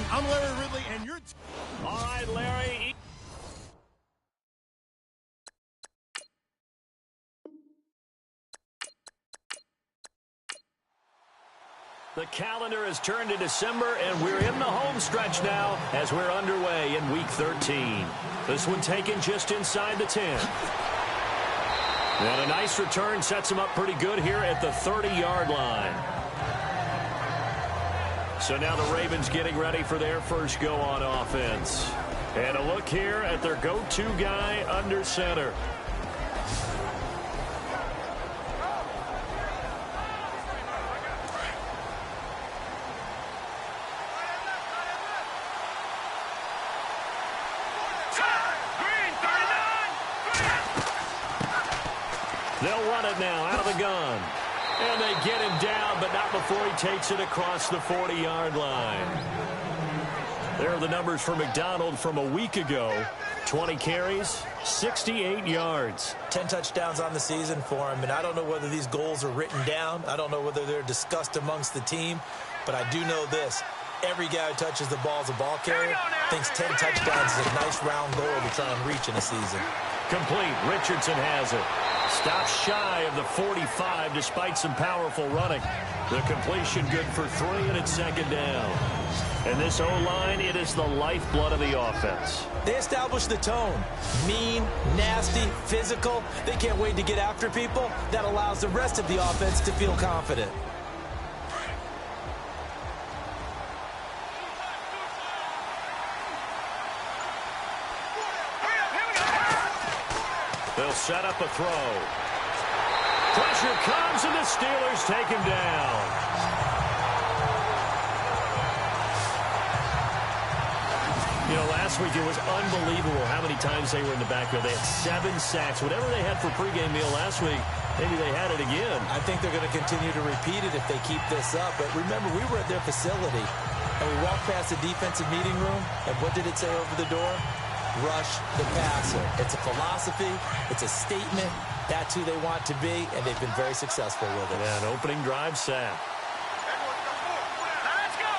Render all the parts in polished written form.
everyone. I'm Larry Ridley, and you're... All right, Larry. The calendar has turned to December, and we're in the home stretch now as we're underway in Week 13. This one taken just inside the 10. And a nice return sets him up pretty good here at the 30-yard line. So now the Ravens getting ready for their first go on offense. And a look here at their go-to guy under center. They'll run it now out of the gun. And they get him down, but not before he takes it across the 40-yard line. There are the numbers for McDonald from a week ago. 20 carries, 68 yards. 10 touchdowns on the season for him, and I don't know whether these goals are written down. I don't know whether they're discussed amongst the team, but I do know this. Every guy who touches the ball as a ball carrier thinks 10 touchdowns is a nice round goal to try and reach in a season. Complete. Richardson has it. Stops shy of the 45 despite some powerful running. The completion good for 3, and it's second down. And this O-line, it is the lifeblood of the offense. They establish the tone. Mean, nasty, physical. They can't wait to get after people. That allows the rest of the offense to feel confident. They'll set up a throw. Pressure comes, and the Steelers take him down. You know, last week it was unbelievable how many times they were in the backfield. They had 7 sacks. Whatever they had for pregame meal last week, maybe they had it again. I think they're going to continue to repeat it if they keep this up. But remember, we were at their facility, and we walked past the defensive meeting room, and what did it say over the door? Rush the passer. It's a philosophy. It's a statement. That's who they want to be, and they've been very successful with it. Yeah, an opening drive sack. Let's go.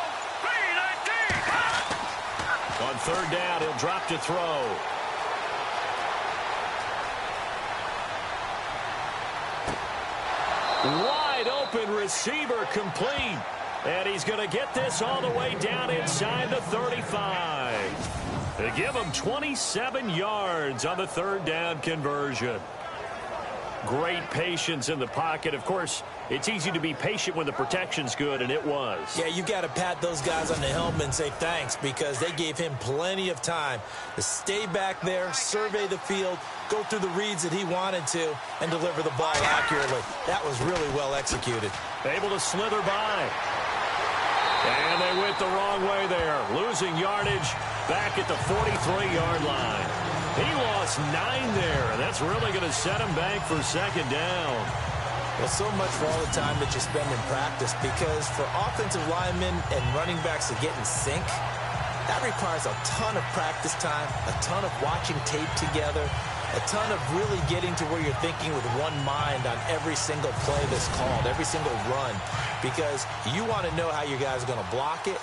3-19. On third down, he'll drop to throw. Wide open receiver complete. And he's going to get this all the way down inside the 35. They give him 27 yards on the third down conversion. Great patience in the pocket. Of course, it's easy to be patient when the protection's good, and it was. Yeah, you got to pat those guys on the helmet and say thanks, because they gave him plenty of time to stay back there, survey the field, go through the reads that he wanted to, and deliver the ball accurately. That was really well executed. Able to slither by. And they went the wrong way there, losing yardage back at the 43-yard line. He lost 9 there, and that's really going to set him back for second down. Well, so much for all the time that you spend in practice, because for offensive linemen and running backs to get in sync, that requires a ton of practice time, a ton of watching tape together, a ton of really getting to where you're thinking with one mind on every single play that's called, every single run, because you want to know how your guys are going to block it.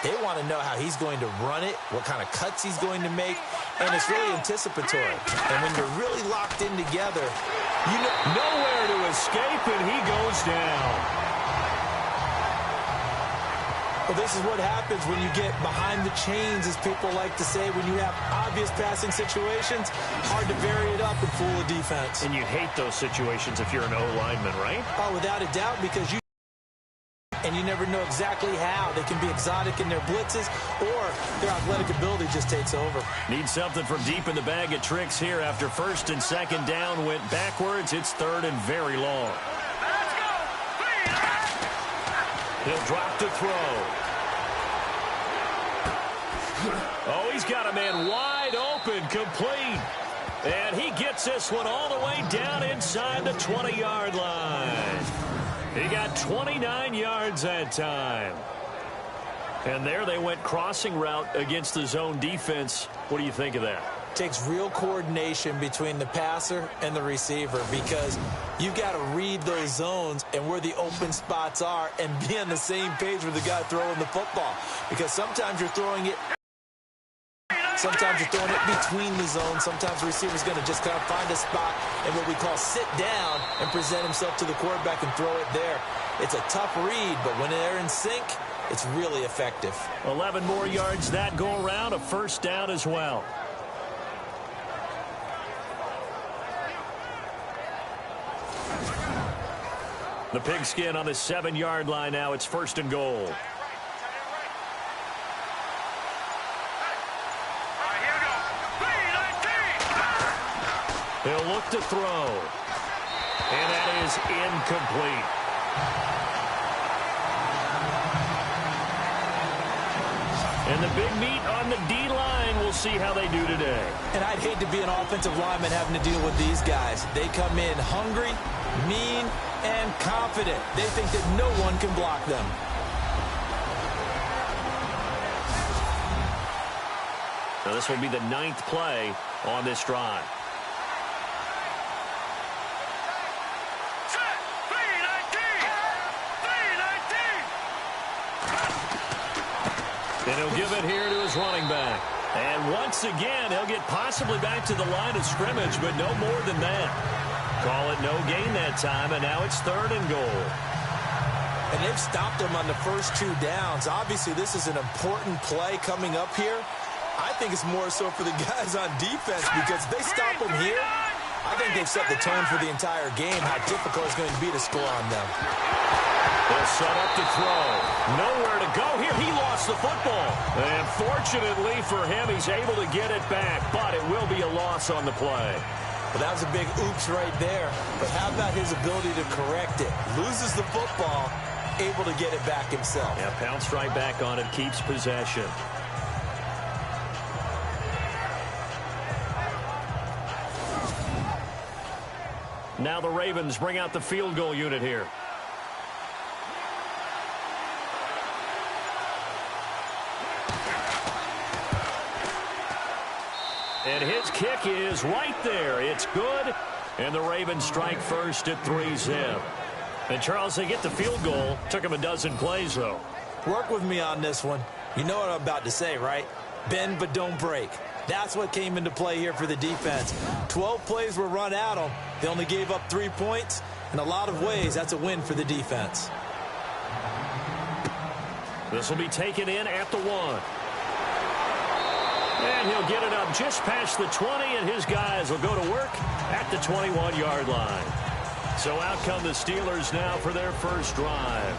They want to know how he's going to run it, what kind of cuts he's going to make, and it's really anticipatory. And when you're really locked in together, you know nowhere to escape, and he goes down. Well, this is what happens when you get behind the chains, as people like to say. When you have obvious passing situations, hard to vary it up and fool a defense. And you hate those situations if you're an O-lineman, right? Oh, without a doubt, because and you never know exactly how. They can be exotic in their blitzes, or their athletic ability just takes over. Need something from deep in the bag of tricks here after first and second down went backwards. It's third and very long. Let's go. 3-19. He'll drop to throw. Oh, he's got a man wide open, complete. And he gets this one all the way down inside the 20-yard line. He got 29 yards that time. And there they went crossing route against the zone defense. What do you think of that? takes real coordination between the passer and the receiver because you've got to read those zones and where the open spots are and be on the same page with the guy throwing the football. Because sometimes you're throwing it between the zones. Sometimes the receiver's going to just kind of find a spot and what we call sit down and present himself to the quarterback and throw it there. It's a tough read, but when they're in sync, it's really effective. 11 more yards that go around, a first down as well. The pigskin on the 7-yard line now. It's first and goal. He'll look to throw. And that is incomplete. And the big meat on the D-line. We'll see how they do today. And I'd hate to be an offensive lineman having to deal with these guys. They come in hungry, mean, and confident. They think that no one can block them. Now this will be the 9th play on this drive. And he'll give it here to his running back. And once again, he'll get possibly back to the line of scrimmage, but no more than that. Call it no gain that time, and now it's 3rd and goal. And they've stopped him on the first 2 downs. Obviously, this is an important play coming up here. I think it's more so for the guys on defense because if they stop him here, I think they've set the tone for the entire game, how difficult it's going to be to score on them. They'll set up to throw. Nowhere to go here. He lost the football. And fortunately for him, he's able to get it back, but it will be a loss on the play. Well, that was a big oops right there. But how about his ability to correct it? Loses the football, able to get it back himself. Yeah, pounced right back on it, keeps possession. Now the Ravens bring out the field goal unit here. And his kick is right there. It's good. And the Ravens strike first at 3-0. And, Charles, they get the field goal. Took him a dozen plays, though. Work with me on this one. You know what I'm about to say, right? Bend but don't break. That's what came into play here for the defense. 12 plays were run at them. They only gave up 3 points. In a lot of ways, that's a win for the defense. This will be taken in at the 1. And he'll get it up just past the 20, and his guys will go to work at the 21-yard line. So out come the Steelers now for their first drive.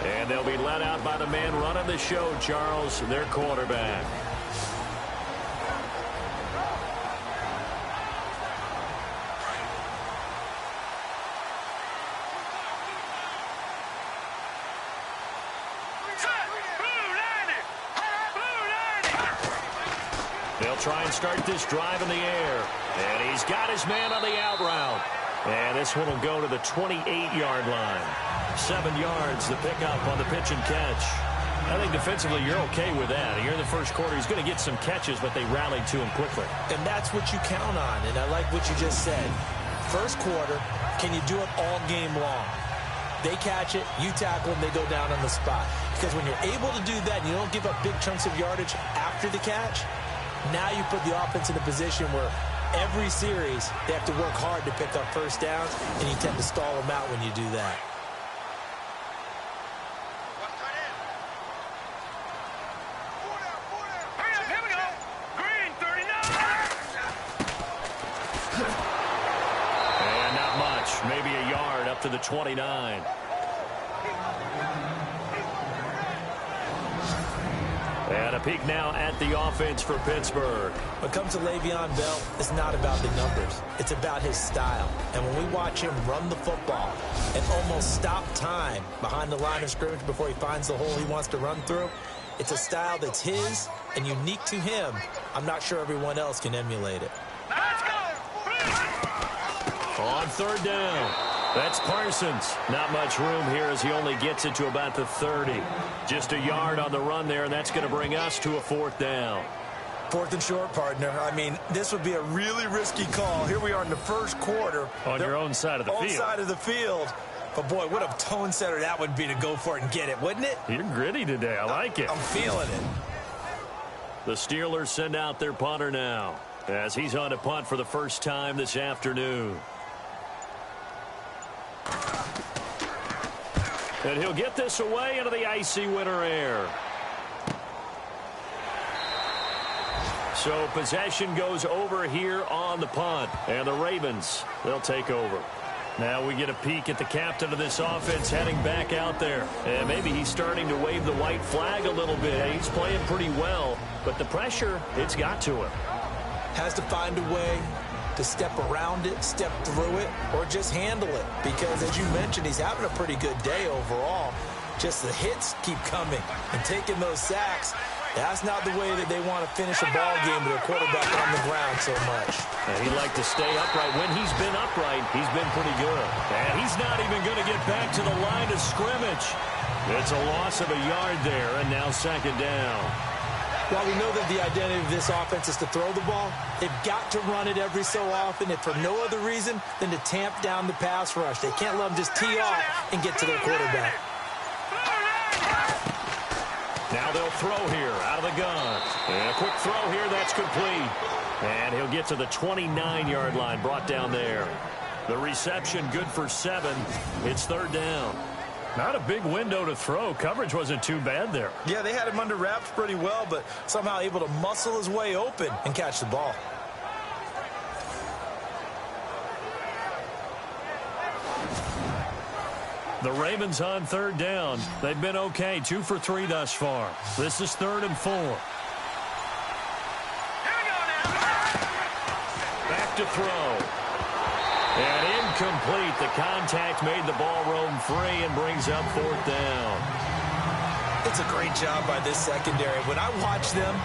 And they'll be led out by the man running the show, Charles, their quarterback. They'll try and start this drive in the air. And he's got his man on the out route. And this one will go to the 28-yard line. 7 yards, the pickup on the pitch and catch. I think defensively you're okay with that. Here in the first quarter, he's going to get some catches, but they rallied to him quickly. And that's what you count on, and I like what you just said. First quarter, can you do it all game long? They catch it, you tackle them, they go down on the spot. Because when you're able to do that and you don't give up big chunks of yardage after the catch, now you put the offense in a position where every series they have to work hard to pick up first downs, and you tend to stall them out when you do that. And not much, maybe a yard up to the 29. And a peek now at the offense for Pittsburgh. When it comes to Le'Veon Bell, it's not about the numbers. It's about his style. And when we watch him run the football and almost stop time behind the line of scrimmage before he finds the hole he wants to run through, it's a style that's his and unique to him. I'm not sure everyone else can emulate it. On third down, that's Parsons. Not much room here as he only gets it to about the 30. Just a yard on the run there, and that's going to bring us to a 4th down. 4th and short, partner. I mean, this would be a really risky call. Here we are in the first quarter. On your own side of the field. Own side of the field. But, boy, what a tone setter that would be to go for it and get it, wouldn't it? You're gritty today. I like it. I'm feeling it. The Steelers send out their punter now as he's on to punt for the first time this afternoon. And he'll get this away into the icy winter air. So possession goes over here on the punt. And the Ravens, they'll take over. Now we get a peek at the captain of this offense heading back out there. And maybe he's starting to wave the white flag a little bit. He's playing pretty well, but the pressure, it's got to him. Has to find a way to step around it, step through it, or just handle it. Because, as you mentioned, he's having a pretty good day overall. Just the hits keep coming and taking those sacks. That's not the way that they want to finish a ball game with a quarterback on the ground so much. And he'd like to stay upright. When he's been upright, he's been pretty good. And he's not even going to get back to the line of scrimmage. It's a loss of a yard there, and now second down. While we know that the identity of this offense is to throw the ball, they've got to run it every so often, and for no other reason than to tamp down the pass rush. They can't let them just tee off and get to their quarterback. Now they'll throw here out of the gun. And a quick throw here, that's complete. And he'll get to the 29-yard line, brought down there. The reception good for 7. It's third down. Not a big window to throw. Coverage wasn't too bad there. Yeah, they had him under wraps pretty well, but somehow able to muscle his way open and catch the ball. The Ravens on third down. They've been okay, 2 for 3 thus far. This is 3rd and 4. Back to throw. And incomplete. The contact made the ball roam free and brings up 4th down. It's a great job by this secondary. When I watch them,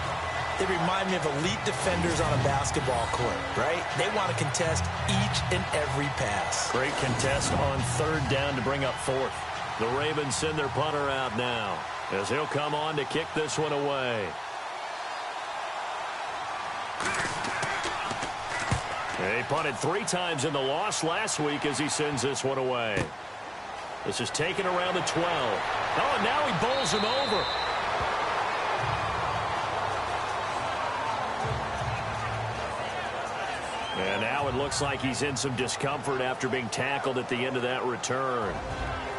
they remind me of elite defenders on a basketball court, right? They want to contest each and every pass. Great contest on third down to bring up 4th. The Ravens send their punter out now as he'll come on to kick this one away. He punted 3 times in the loss last week as he sends this one away. This is taken around the 12. Oh, and now he bowls him over. And now it looks like he's in some discomfort after being tackled at the end of that return.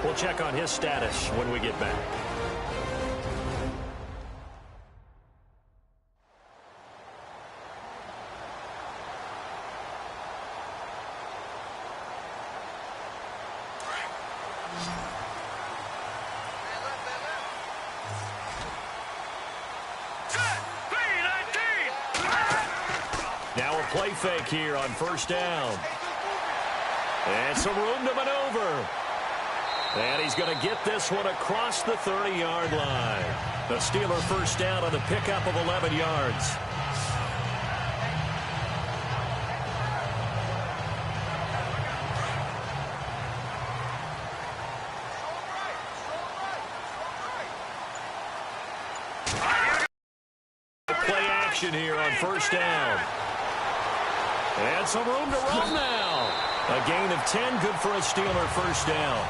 We'll check on his status when we get back. Play fake here on first down. And some room to maneuver. And he's going to get this one across the 30-yard line. The Steeler first down on the pickup of 11 yards. Play action here on first down. And some room to run now. A gain of 10, good for a Steeler first down.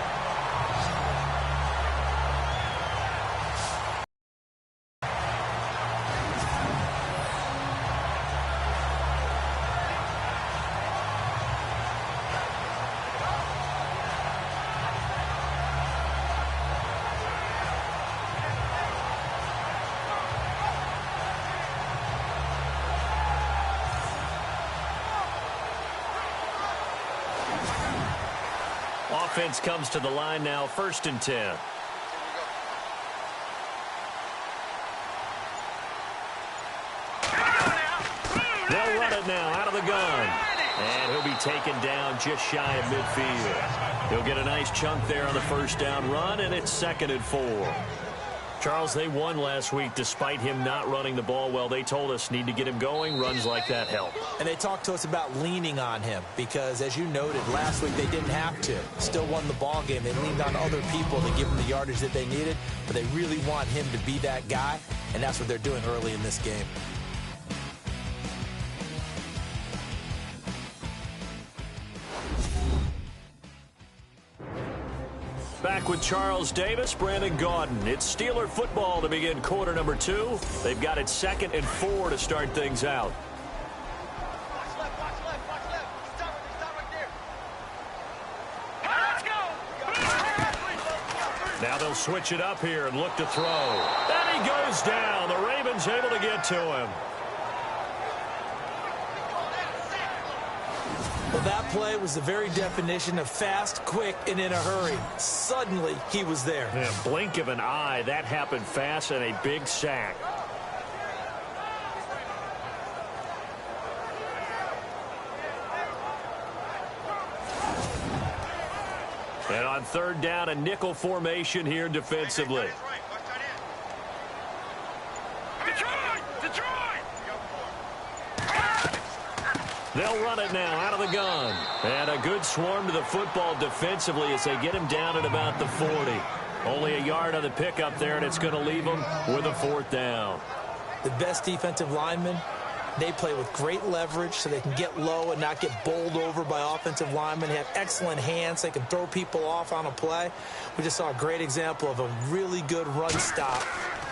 Offense comes to the line now, 1st and 10. They'll run it now out of the gun. And he'll be taken down just shy of midfield. He'll get a nice chunk there on the first down run, and it's 2nd and 4. Charles, they won last week despite him not running the ball well. They told us need to get him going. Runs like that help. And they talked to us about leaning on him because, as you noted, last week they didn't have to. Still won the ball game. They leaned on other people to give them the yardage that they needed, but they really want him to be that guy, and that's what they're doing early in this game. Back with Charles Davis, Brandon Gaudin. It's Steeler football to begin quarter number 2. They've got it 2nd and 4 to start things out. Now they'll switch it up here and look to throw. And he goes down. The Ravens able to get to him. Well, that play was the very definition of fast, quick, and in a hurry. Suddenly, he was there. Yeah, blink of an eye. That happened fast and a big sack. And on 3rd down, a nickel formation here defensively. They'll run it now out of the gun. And a good swarm to the football defensively as they get him down at about the 40. Only a yard on the pickup there, and it's going to leave them with a 4th down. The best defensive linemen, they play with great leverage so they can get low and not get bowled over by offensive linemen. They have excellent hands. They can throw people off on a play. We just saw a great example of a really good run stop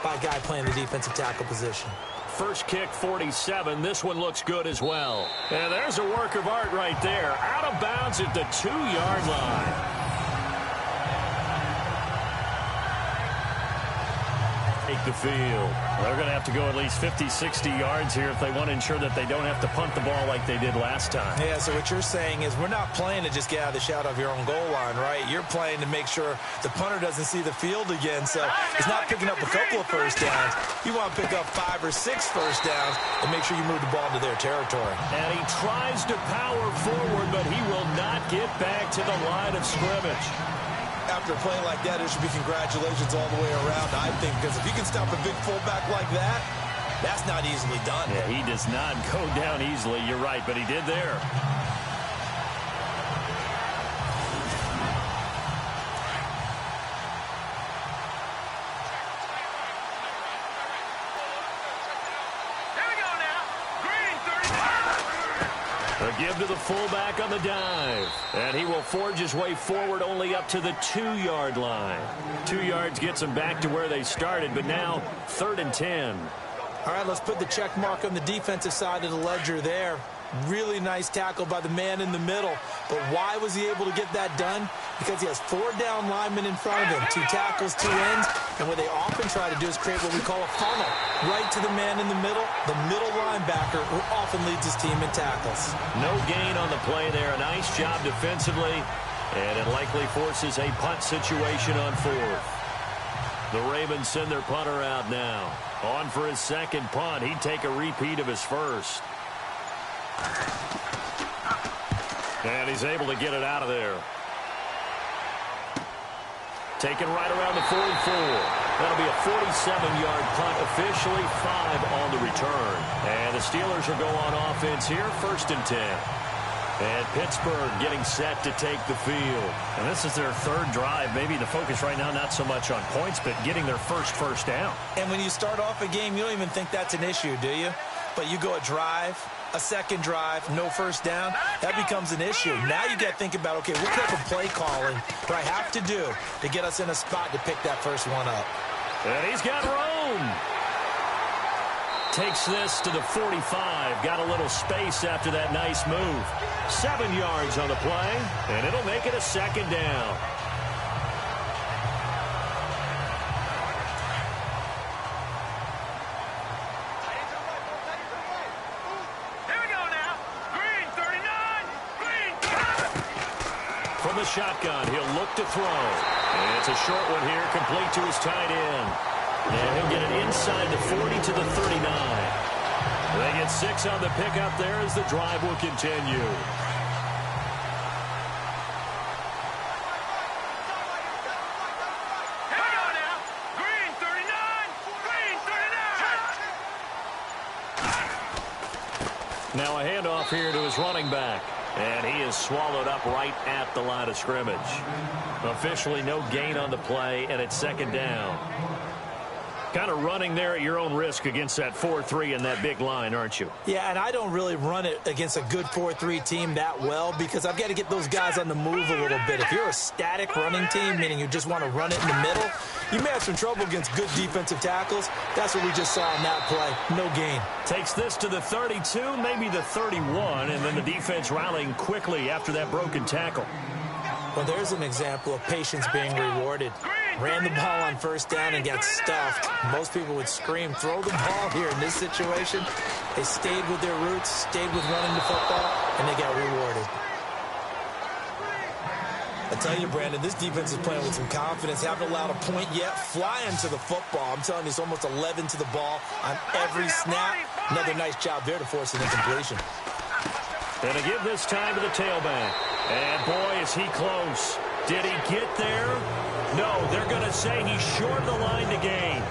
by a guy playing the defensive tackle position. First kick, 47. This one looks good as well. And there's a work of art right there. Out of bounds at the 2-yard line. Take the field. They're going to have to go at least 50, 60 yards here if they want to ensure that they don't have to punt the ball like they did last time. Yeah, so what you're saying is we're not playing to just get out of the shadow of your own goal line, right? You're playing to make sure the punter doesn't see the field again. So he's not picking up a couple of first downs. You want to pick up 5 or 6 first downs and make sure you move the ball into their territory. And he tries to power forward, but he will not get back to the line of scrimmage. After a play like that, it should be congratulations all the way around, I think, because if you can stop a big fullback like that, that's not easily done. Yeah, he does not go down easily. You're right, but he did there. A give to the fullback on the dive. And he will forge his way forward only up to the 2-yard line. 2 yards gets him back to where they started, but now 3rd and 10. All right, let's put the check mark on the defensive side of the ledger there. Really nice tackle by the man in the middle. But why was he able to get that done? Because he has 4 down linemen in front of him, 2 tackles, 2 ends. And what they often try to do is create what we call a funnel. Right to the man in the middle linebacker who often leads his team in tackles. No gain on the play there. A nice job defensively. And it likely forces a punt situation on 4th. The Ravens send their punter out now. On for his 2nd punt. He'd take a repeat of his first. And he's able to get it out of there. Taken right around the 44. That'll be a 47-yard punt, officially 5 on the return. And the Steelers will go on offense here, 1st and 10. And Pittsburgh getting set to take the field. And this is their 3rd drive. Maybe the focus right now not so much on points, but getting their first down. And when you start off a game, you don't even think that's an issue, do you? But you go a drive, a 2nd drive, no first down, that becomes an issue. Now you got to think about, okay, what type of play calling do I have to do to get us in a spot to pick that first one up? And he's got room. Takes this to the 45. Got a little space after that nice move. 7 yards on the play, and it'll make it a 2nd down. From the shotgun, he'll look to throw. And it's a short one here, complete to his tight end. And he'll get it inside the 40 to the 39. They get 6 on the pickup there as the drive will continue. Now a handoff here to his running back. And he is swallowed up right at the line of scrimmage. Officially no gain on the play, and it's 2nd down. Kind of running there at your own risk against that 4-3 and that big line, aren't you? Yeah, and I don't really run it against a good 4-3 team that well because I've got to get those guys on the move a little bit. If you're a static running team, meaning you just want to run it in the middle, you may have some trouble against good defensive tackles. That's what we just saw in that play. No gain. Takes this to the 32, maybe the 31, and then the defense rallying quickly after that broken tackle. Well, there's an example of patience being rewarded. Ran the ball on first down and got stuffed. Most people would scream, throw the ball here in this situation. They stayed with their roots, stayed with running the football, and they got rewarded. I tell you, Brandon, this defense is playing with some confidence. Haven't allowed a point yet. Flying to the football. I'm telling you, it's almost 11 to the ball on every snap. Another nice job there to force an incompletion. And to give this time to the tailback. And, boy, is he close. Did he get there? No, they're going to say he's short of the line to gain.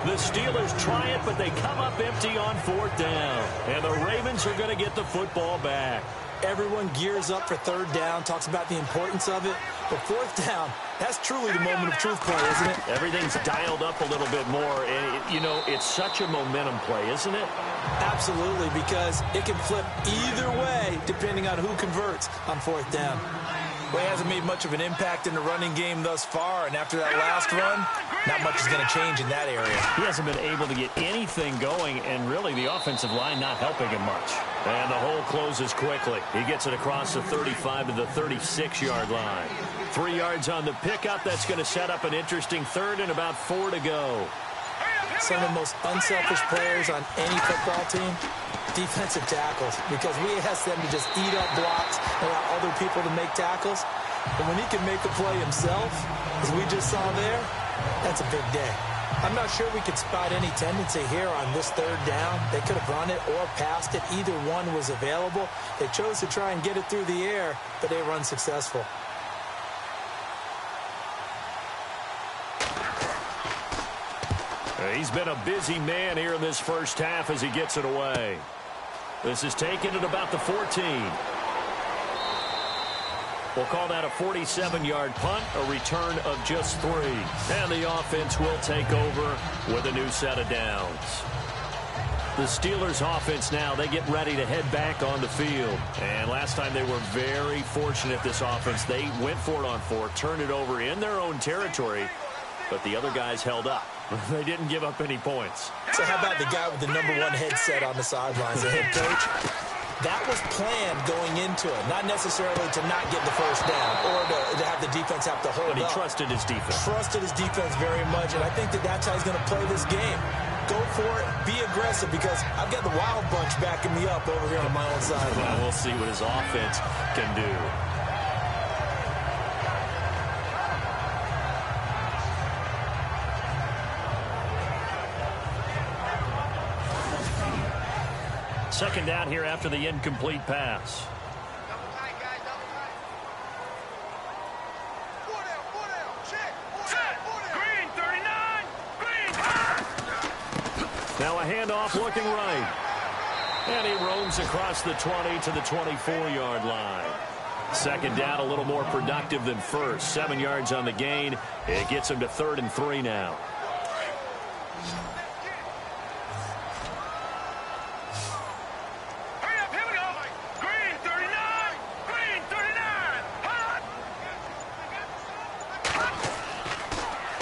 The Steelers try it, but they come up empty on fourth down. And the Ravens are going to get the football back. Everyone gears up for third down, talks about the importance of it. But fourth down, that's truly the moment of truth play, isn't it? Everything's dialed up a little bit more. And, you know, it's such a momentum play, isn't it? Absolutely, because it can flip either way depending on who converts on fourth down. Well, he hasn't made much of an impact in the running game thus far, and after that last run, not much is going to change in that area. He hasn't been able to get anything going, and really the offensive line not helping him much. And the hole closes quickly. He gets it across the 35 to the 36-yard line. 3 yards on the pickup. That's going to set up an interesting third and about 4 to go. Some of the most unselfish players on any football team, defensive tackles, because we ask them to just eat up blocks and allow other people to make tackles. And when he can make a play himself, as we just saw there, that's a big day. I'm not sure we could spot any tendency here on this third down. They could have run it or passed it. Either one was available. They chose to try and get it through the air, but they were unsuccessful. He's been a busy man here in this first half as he gets it away. This is taken at about the 14. We'll call that a 47-yard punt, a return of just 3. And the offense will take over with a new set of downs. The Steelers offense now, they get ready to head back on the field. And last time they were very fortunate, this offense. They went for it on 4, turned it over in their own territory, but the other guys held up. They didn't give up any points. So how about the guy with the #1 headset on the sidelines, the head coach? That was planned going into it, not necessarily to not get the first down or to have the defense have to hold up. But he trusted his defense. Trusted his defense very much, and I think that's how he's going to play this game. Go for it, be aggressive, because I've got the wild bunch backing me up over here on my own side. Well, we'll see what his offense can do. Second down here after the incomplete pass. Now a handoff looking right. And he roams across the 20 to the 24-yard line. Second down a little more productive than first. 7 yards on the gain. It gets him to 3rd and 3 now.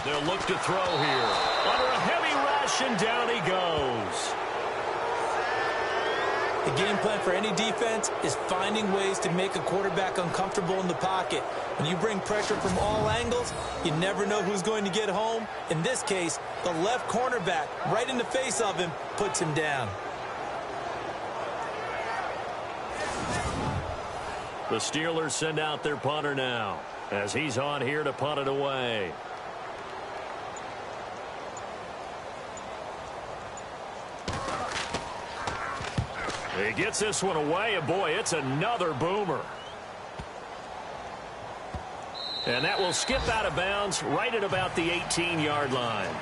They'll look to throw here. Under a heavy rush, and down he goes. The game plan for any defense is finding ways to make a quarterback uncomfortable in the pocket. When you bring pressure from all angles, you never know who's going to get home. In this case, the left cornerback, right in the face of him, puts him down. The Steelers send out their punter now, as he's on here to punt it away. He gets this one away, and boy, it's another boomer. And that will skip out of bounds right at about the 18-yard line.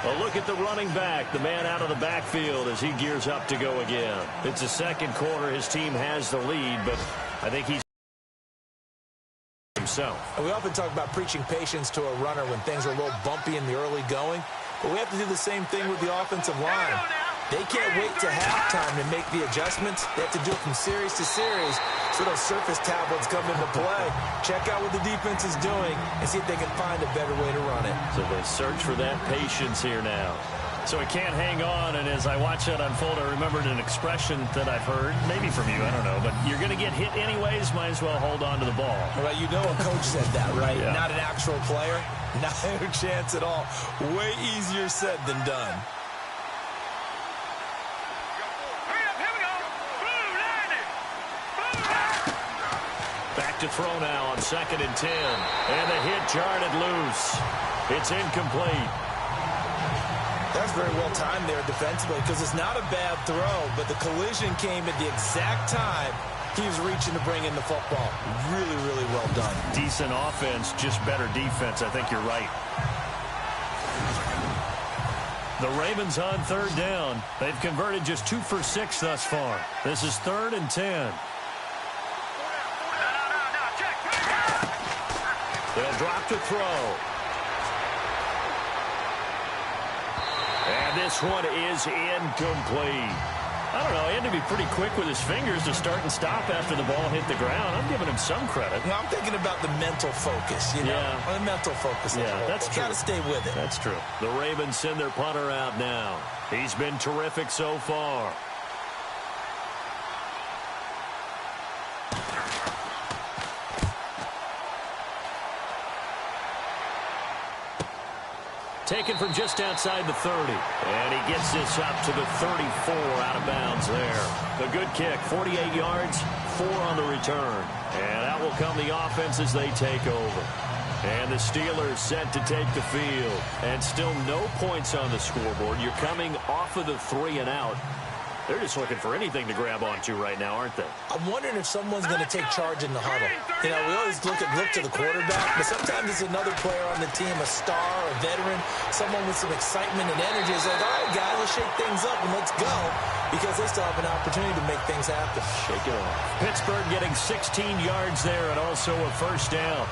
A look at the running back, the man out of the backfield as he gears up to go again. It's the second quarter. His team has the lead, but I think he's himself. And we often talk about preaching patience to a runner when things are a little bumpy in the early going, but we have to do the same thing with the offensive line. They can't wait to halftime to make the adjustments. They have to do it from series to series, so those surface tablets come into play. Check out what the defense is doing and see if they can find a better way to run it. So they search for that patience here now. So he can't hang on, and as I watch that unfold, I remembered an expression that I've heard, maybe from you, I don't know, but you're going to get hit anyways, might as well hold on to the ball. Well, you know a coach said that, right? Yeah. Not an actual player. Not a chance at all. Way easier said than done. Back to throw now on 2nd and 10. And the hit jarred loose. It's incomplete. That's very well timed there defensively because it's not a bad throw, but the collision came at the exact time he was reaching to bring in the football. Really, really well done. Decent offense, just better defense. I think you're right. The Ravens on 3rd down. They've converted just 2 for 6 thus far. This is 3rd and 10. They'll drop to throw. And this one is incomplete. I don't know, he had to be pretty quick with his fingers to start and stop after the ball hit the ground. I'm giving him some credit. Well, I'm thinking about the mental focus, you know. Yeah. The mental focus. Yeah, that's true. Got to stay with it. That's true. The Ravens send their punter out now. He's been terrific so far. Taken from just outside the 30. And he gets this up to the 34 out of bounds there. A good kick, 48 yards, 4 on the return. And out will come the offense as they take over. And the Steelers set to take the field. And still no points on the scoreboard. You're coming off of the 3 and out. They're just looking for anything to grab onto right now, aren't they? I'm wondering if someone's going to take charge in the huddle. You know, we always look to the quarterback, but sometimes it's another player on the team, a star, a veteran, someone with some excitement and energy. It's like, all right, guys, let's shake things up and let's go, because they still have an opportunity to make things happen. Shake it off. Pittsburgh getting 16 yards there and also a first down.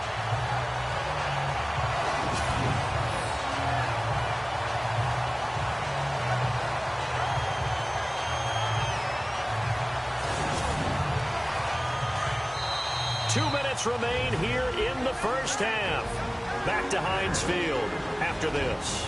Remain here in the first half. Back to Heinz Field after this.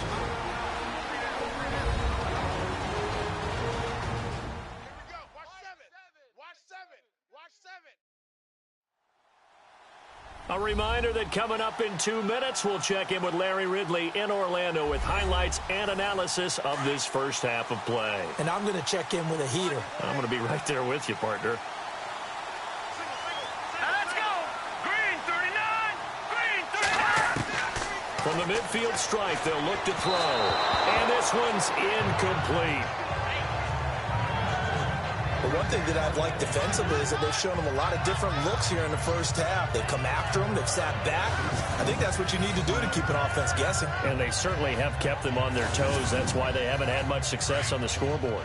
A reminder that coming up in 2 minutes, we'll check in with Larry Ridley in Orlando with highlights and analysis of this first half of play. And I'm going to check in with a heater. I'm going to be right there with you, partner. From the midfield stripe, they'll look to throw. And this one's incomplete. But one thing that I've liked defensively is that they've shown them a lot of different looks here in the first half. They've come after them. They've sat back. I think that's what you need to do to keep an offense guessing. And they certainly have kept them on their toes. That's why they haven't had much success on the scoreboard.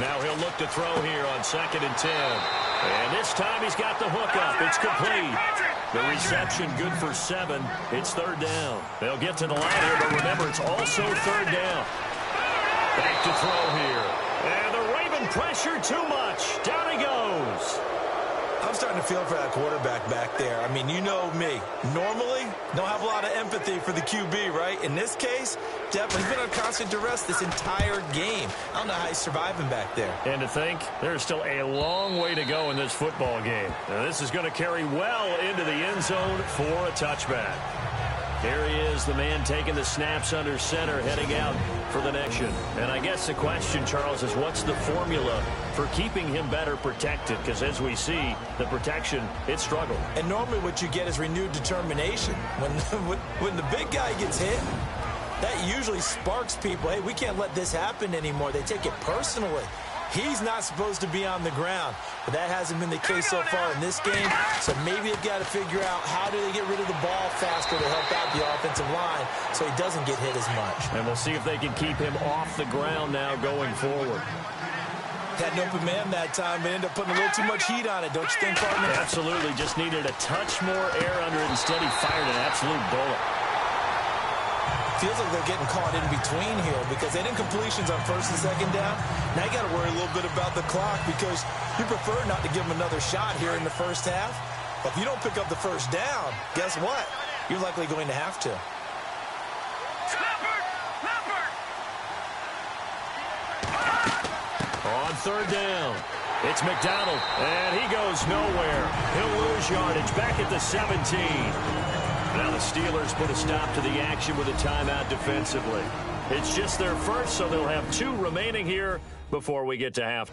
Now he'll look to throw here on 2nd and 10. And this time he's got the hook up. It's complete. The reception good for 7. It's 3rd down. They'll get to the line here, but remember, it's also 3rd down. Back to throw here. And the Raven pressure too much. Down he goes. I'm starting to feel for that quarterback back there. I mean, you know me. Normally, don't have a lot of empathy for the QB, right? In this case, definitely he's been on constant duress this entire game. I don't know how he's surviving back there. And to think, there's still a long way to go in this football game. Now, this is going to carry well into the end zone for a touchback. There he is, the man taking the snaps under center, heading out for the next one. And I guess the question, Charles, is what's the formula for keeping him better protected? Because as we see, the protection, it struggled. And normally what you get is renewed determination. When the big guy gets hit, that usually sparks people. Hey, we can't let this happen anymore. They take it personally. He's not supposed to be on the ground, but that hasn't been the case so far in this game. So maybe they've got to figure out how do they get rid of the ball faster to help out the offensive line so he doesn't get hit as much. And we'll see if they can keep him off the ground now going forward. Had an open man that time, but ended up putting a little too much heat on it, don't you think, partner? Absolutely. Just needed a touch more air under it. Instead, he fired an absolute bullet. Feels like they're getting caught in between here because they didn't completions on first and second down. Now you got to worry a little bit about the clock because you prefer not to give them another shot here in the first half. But if you don't pick up the first down, guess what? You're likely going to have to. On third down, it's McDonald, and he goes nowhere. He'll lose yardage back at the 17. Now the Steelers put a stop to the action with a timeout defensively. It's just their first, so they'll have 2 remaining here before we get to half.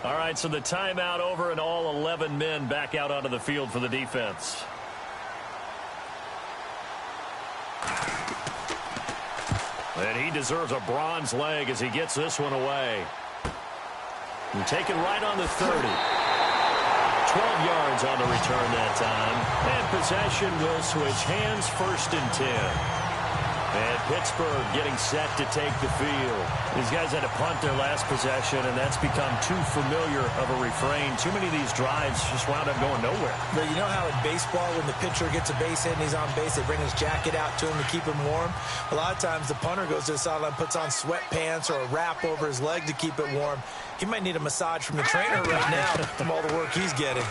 All right, so the timeout over and all 11 men back out onto the field for the defense. And he deserves a bronze leg as he gets this one away. And taken right on the 30. 12 yards on the return that time. And possession will switch hands, 1st and 10. And Pittsburgh getting set to take the field. These guys had to punt their last possession, and that's become too familiar of a refrain. Too many of these drives just wound up going nowhere. But you know how in baseball, when the pitcher gets a base hit and he's on base, they bring his jacket out to him to keep him warm? A lot of times the punter goes to the sideline, puts on sweatpants or a wrap over his leg to keep it warm. He might need a massage from the trainer right now from all the work he's getting.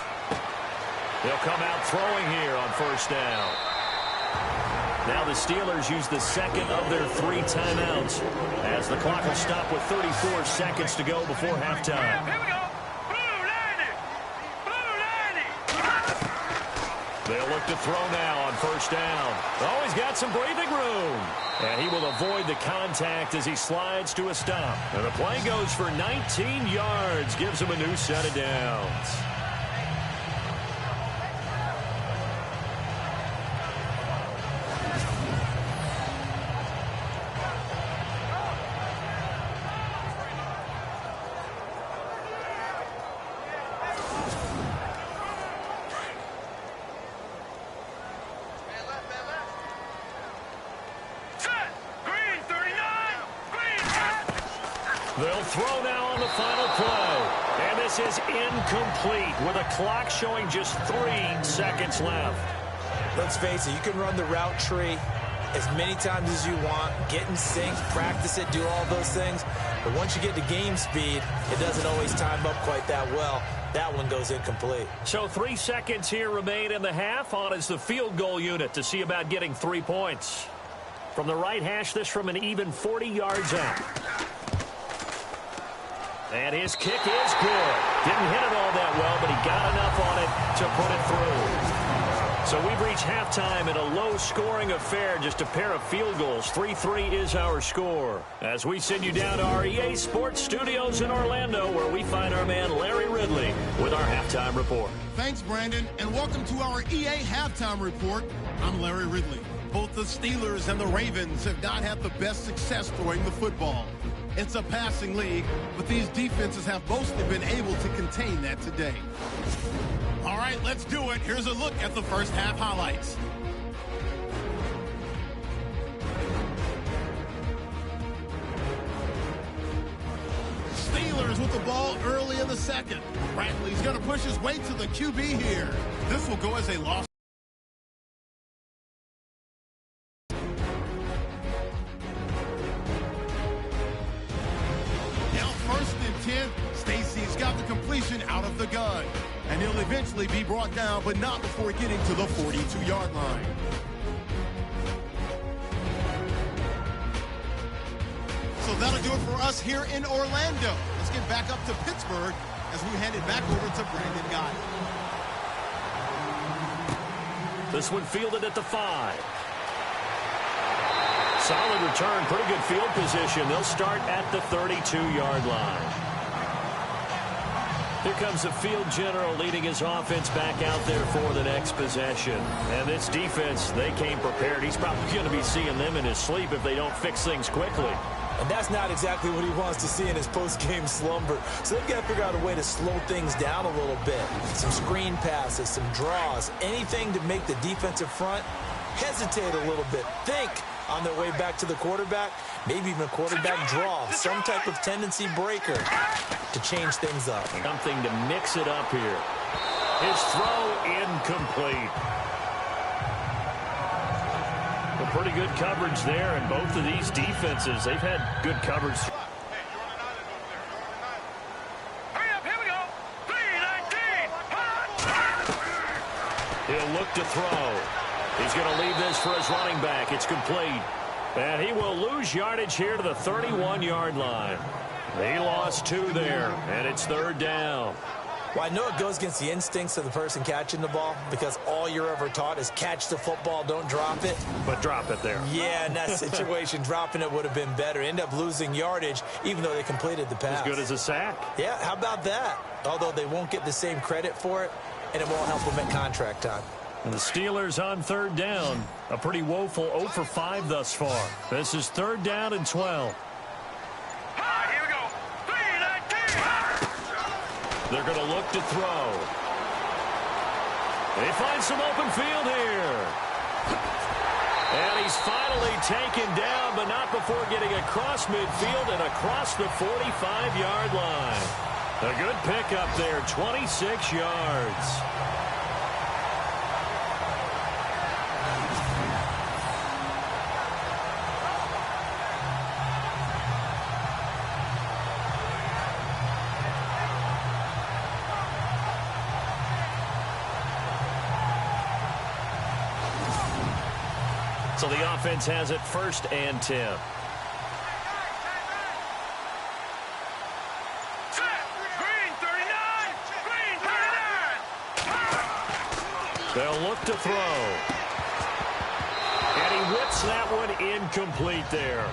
They'll come out throwing here on first down. Now the Steelers use the second of their 3 timeouts as the clock will stop with 34 seconds to go before halftime. Here we go. Blue line. They'll look to throw now on first down. Oh, he's got some breathing room. And he will avoid the contact as he slides to a stop. And the play goes for 19 yards, gives him a new set of downs. They'll throw now on the final play. And this is incomplete with a clock showing just 3 seconds left. Let's face it, you can run the route tree as many times as you want, get in sync, practice it, do all those things. But once you get to game speed, it doesn't always time up quite that well. That one goes incomplete. So 3 seconds here remain in the half. On is the field goal unit to see about getting 3 points. From the right hash, this from an even 40 yards out. And his kick is good. Didn't hit it all that well, but he got enough on it to put it through. So we've reached halftime in a low-scoring affair, just a pair of field goals. 3-3 is our score. As we send you down to our EA Sports Studios in Orlando, where we find our man Larry Ridley with our halftime report. Thanks, Brandon, and welcome to our EA Halftime Report. I'm Larry Ridley. Both the Steelers and the Ravens have not had the best success throwing the football. It's a passing league, but these defenses have mostly been able to contain that today. All right, let's do it. Here's a look at the first half highlights. Steelers with the ball early in the second. Bradley's going to push his way to the QB here. This will go as a loss. Stacy's got the completion out of the gun, and he'll eventually be brought down, but not before getting to the 42-yard line. So that'll do it for us here in Orlando. Let's get back up to Pittsburgh as we hand it back over to Brandon Guy. This one fielded at the 5. Solid return, pretty good field position. They'll start at the 32-yard line. Here comes the field general leading his offense back out there for the next possession. And this defense, they came prepared. He's probably going to be seeing them in his sleep if they don't fix things quickly. And that's not exactly what he wants to see in his post-game slumber. So they've got to figure out a way to slow things down a little bit. Some screen passes, some draws, anything to make the defensive front hesitate a little bit. Think on their way back to the quarterback, maybe even a quarterback draw, some type of tendency breaker to change things up. Something to mix it up here. His throw incomplete. Well, pretty good coverage there, and both of these defenses, they've had good coverage. He'll look to throw. He's going to leave this for his running back. It's complete. And he will lose yardage here to the 31-yard line. He lost 2 there, and it's 3rd down. Well, I know it goes against the instincts of the person catching the ball because all you're ever taught is catch the football, don't drop it. But drop it there. Yeah, in that situation, dropping it would have been better. End up losing yardage, even though they completed the pass. As good as a sack. Yeah, how about that? Although they won't get the same credit for it, and it won't help them at contract time. And the Steelers on 3rd down. A pretty woeful 0 for 5 thus far. This is 3rd down and 12. Here we go. 3-19. They're going to look to throw. They find some open field here. And he's finally taken down, but not before getting across midfield and across the 45-yard line. A good pickup there, 26 yards. So the offense has it 1st and 10. Green 39. Green 39. They'll look to throw. And he whips that one incomplete there.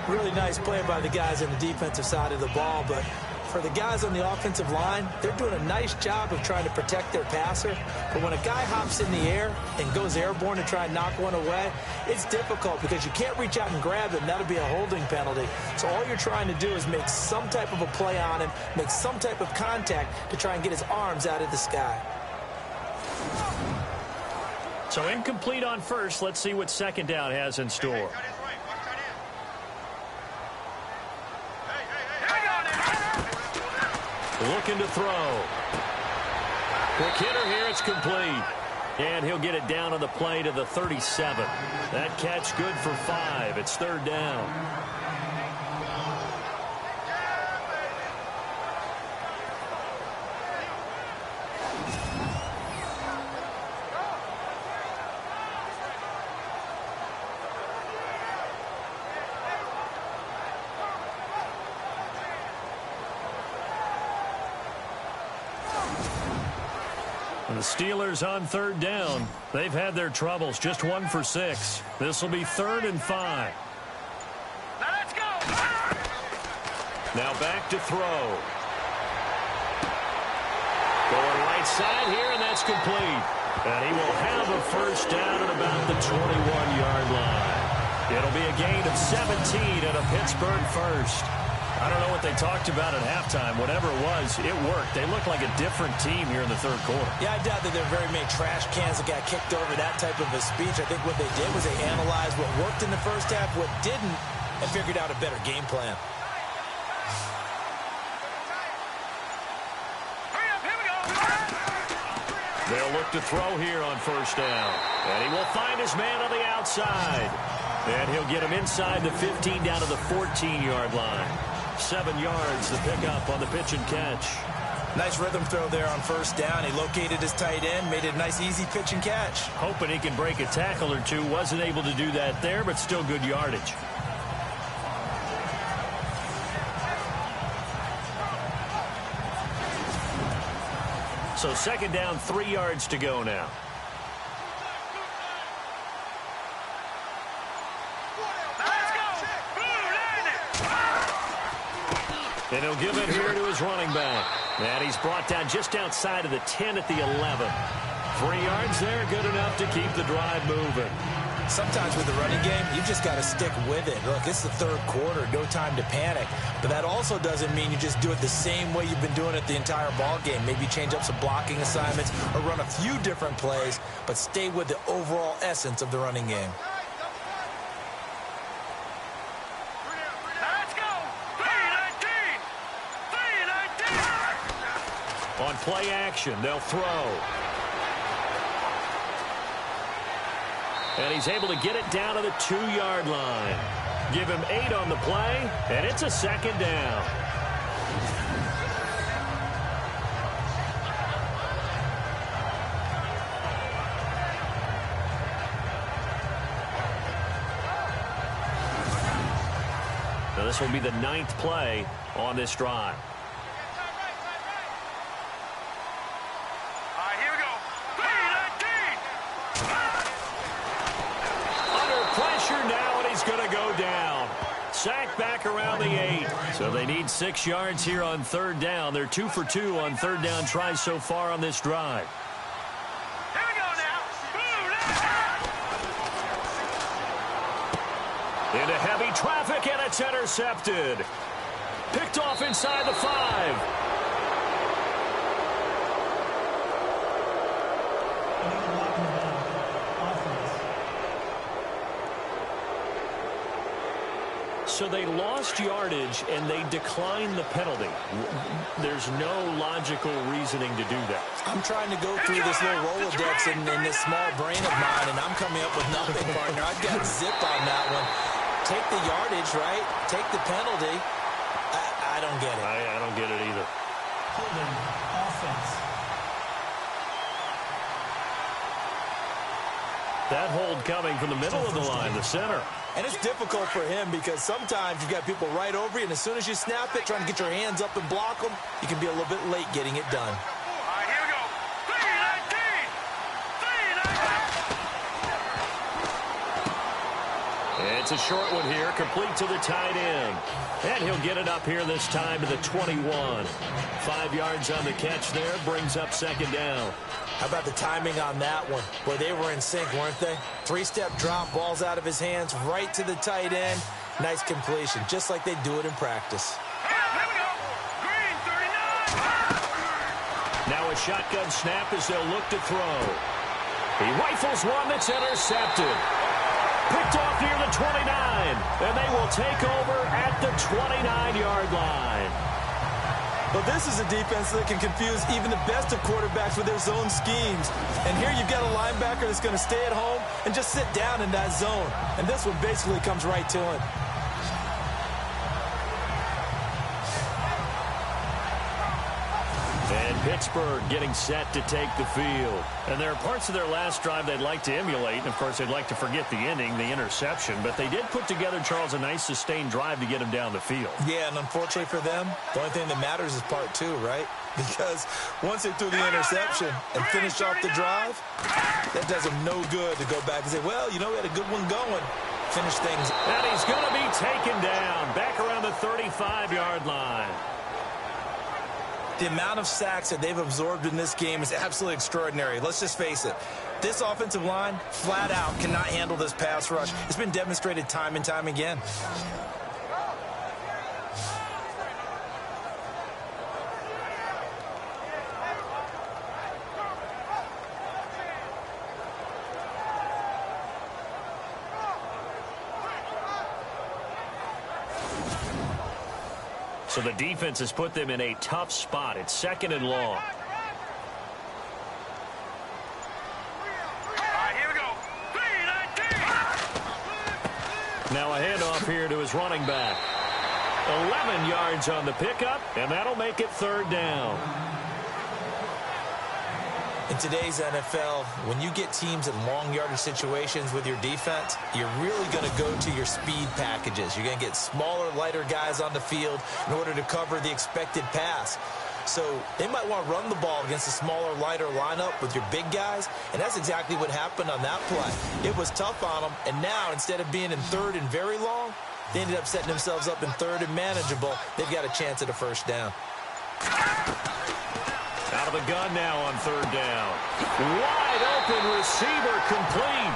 Really nice play by the guys on the defensive side of the ball, but for the guys on the offensive line, they're doing a nice job of trying to protect their passer. But when a guy hops in the air and goes airborne to try and knock one away, it's difficult because you can't reach out and grab him. That'll be a holding penalty. So all you're trying to do is make some type of a play on him, make some type of contact to try and get his arms out of the sky. So incomplete on 1st. Let's see what 2nd down has in store. Looking to throw. Quick hitter here. It's complete. And he'll get it down on the play to the 37. That catch good for 5. It's 3rd down. And the Steelers on 3rd down. They've had their troubles. Just 1 for 6. This will be 3rd and 5. Now let's go. Now back to throw. Going right side here, and that's complete. And he will have a 1st down at about the 21-yard line. It'll be a gain of 17 and a Pittsburgh 1st. I don't know what they talked about at halftime. Whatever it was, it worked. They look like a different team here in the 3rd quarter. Yeah, I doubt that there are very many trash cans that got kicked over, that type of a speech. I think what they did was they analyzed what worked in the 1st half, what didn't, and figured out a better game plan. They'll look to throw here on 1st down. And he will find his man on the outside. And he'll get him inside the 15 down to the 14-yard line. 7 yards to pick up on the pitch and catch. Nice rhythm throw there on 1st down. He located his tight end, made it a nice easy pitch and catch. Hoping he can break a tackle or two. Wasn't able to do that there, but still good yardage. So 2nd down, 3 yards to go now. And he'll give it here to his running back. And he's brought down just outside of the 10 at the 11. 3 yards there, good enough to keep the drive moving. Sometimes with the running game, you just got to stick with it. Look, it's the third quarter, no time to panic. But that also doesn't mean you just do it the same way you've been doing it the entire ball game. Maybe change up some blocking assignments or run a few different plays, but stay with the overall essence of the running game. Let's go! 3-19! On play action, they'll throw. And he's able to get it down to the 2-yard line. Give him 8 on the play, and it's a second down. Now this will be the 9th play on this drive. Going to go down. Sacked back around the 8. So they need 6 yards here on third down. They're 2 for 2 on third down tries so far on this drive. Here we go now. Into heavy traffic, and it's intercepted. Picked off inside the 5. So they lost yardage, and they declined the penalty. There's no logical reasoning to do that. I'm trying to go through this little Rolodex in this small brain of mine, and I'm coming up with nothing, partner. I've got zip on that one. Take the yardage, right? Take the penalty. I don't get it. I don't get it either. Holding offense. That hold coming from the middle of the line, the center. And it's difficult for him because sometimes you've got people right over you, and as soon as you snap it, trying to get your hands up and block them, you can be a little bit late getting it done. All right, here we go. 3-19! It's a short one here, complete to the tight end. And he'll get it up here this time to the 21. 5 yards on the catch there, brings up second down. How about the timing on that one? Boy, they were in sync, weren't they? 3-step drop, balls out of his hands, right to the tight end. Nice completion, just like they do it in practice. Here we go. Green, 39. Now a shotgun snap as they'll look to throw. He rifles one that's intercepted. Picked off near the 29, and they will take over at the 29-yard line. Well, this is a defense that can confuse even the best of quarterbacks with their zone schemes. And here you've got a linebacker that's going to stay at home and just sit down in that zone. And this one basically comes right to him. And Pittsburgh getting set to take the field. And there are parts of their last drive they'd like to emulate. And, of course, they'd like to forget the ending, the interception. But they did put together, Charles, a nice sustained drive to get him down the field. Yeah, and unfortunately for them, the only thing that matters is part 2, right? Because once they threw the interception and finished off the drive, that does them no good to go back and say, well, you know, we had a good one going. Finish things. And he's going to be taken down back around the 35-yard line. The amount of sacks that they've absorbed in this game is absolutely extraordinary. Let's just face it. This offensive line, flat out, cannot handle this pass rush. It's been demonstrated time and time again. So the defense has put them in a tough spot. It's second and long. All right, here we go. 3-19. Now a handoff here to his running back. 11 yards on the pickup, and that'll make it third down. In today's NFL, when you get teams in long yardage situations with your defense, you're really going to go to your speed packages. You're going to get smaller, lighter guys on the field in order to cover the expected pass. So they might want to run the ball against a smaller, lighter lineup with your big guys, and that's exactly what happened on that play. It was tough on them, and now instead of being in third and very long, they ended up setting themselves up in third and manageable. They've got a chance at a first down. Out of the gun now on third down. Wide open receiver complete.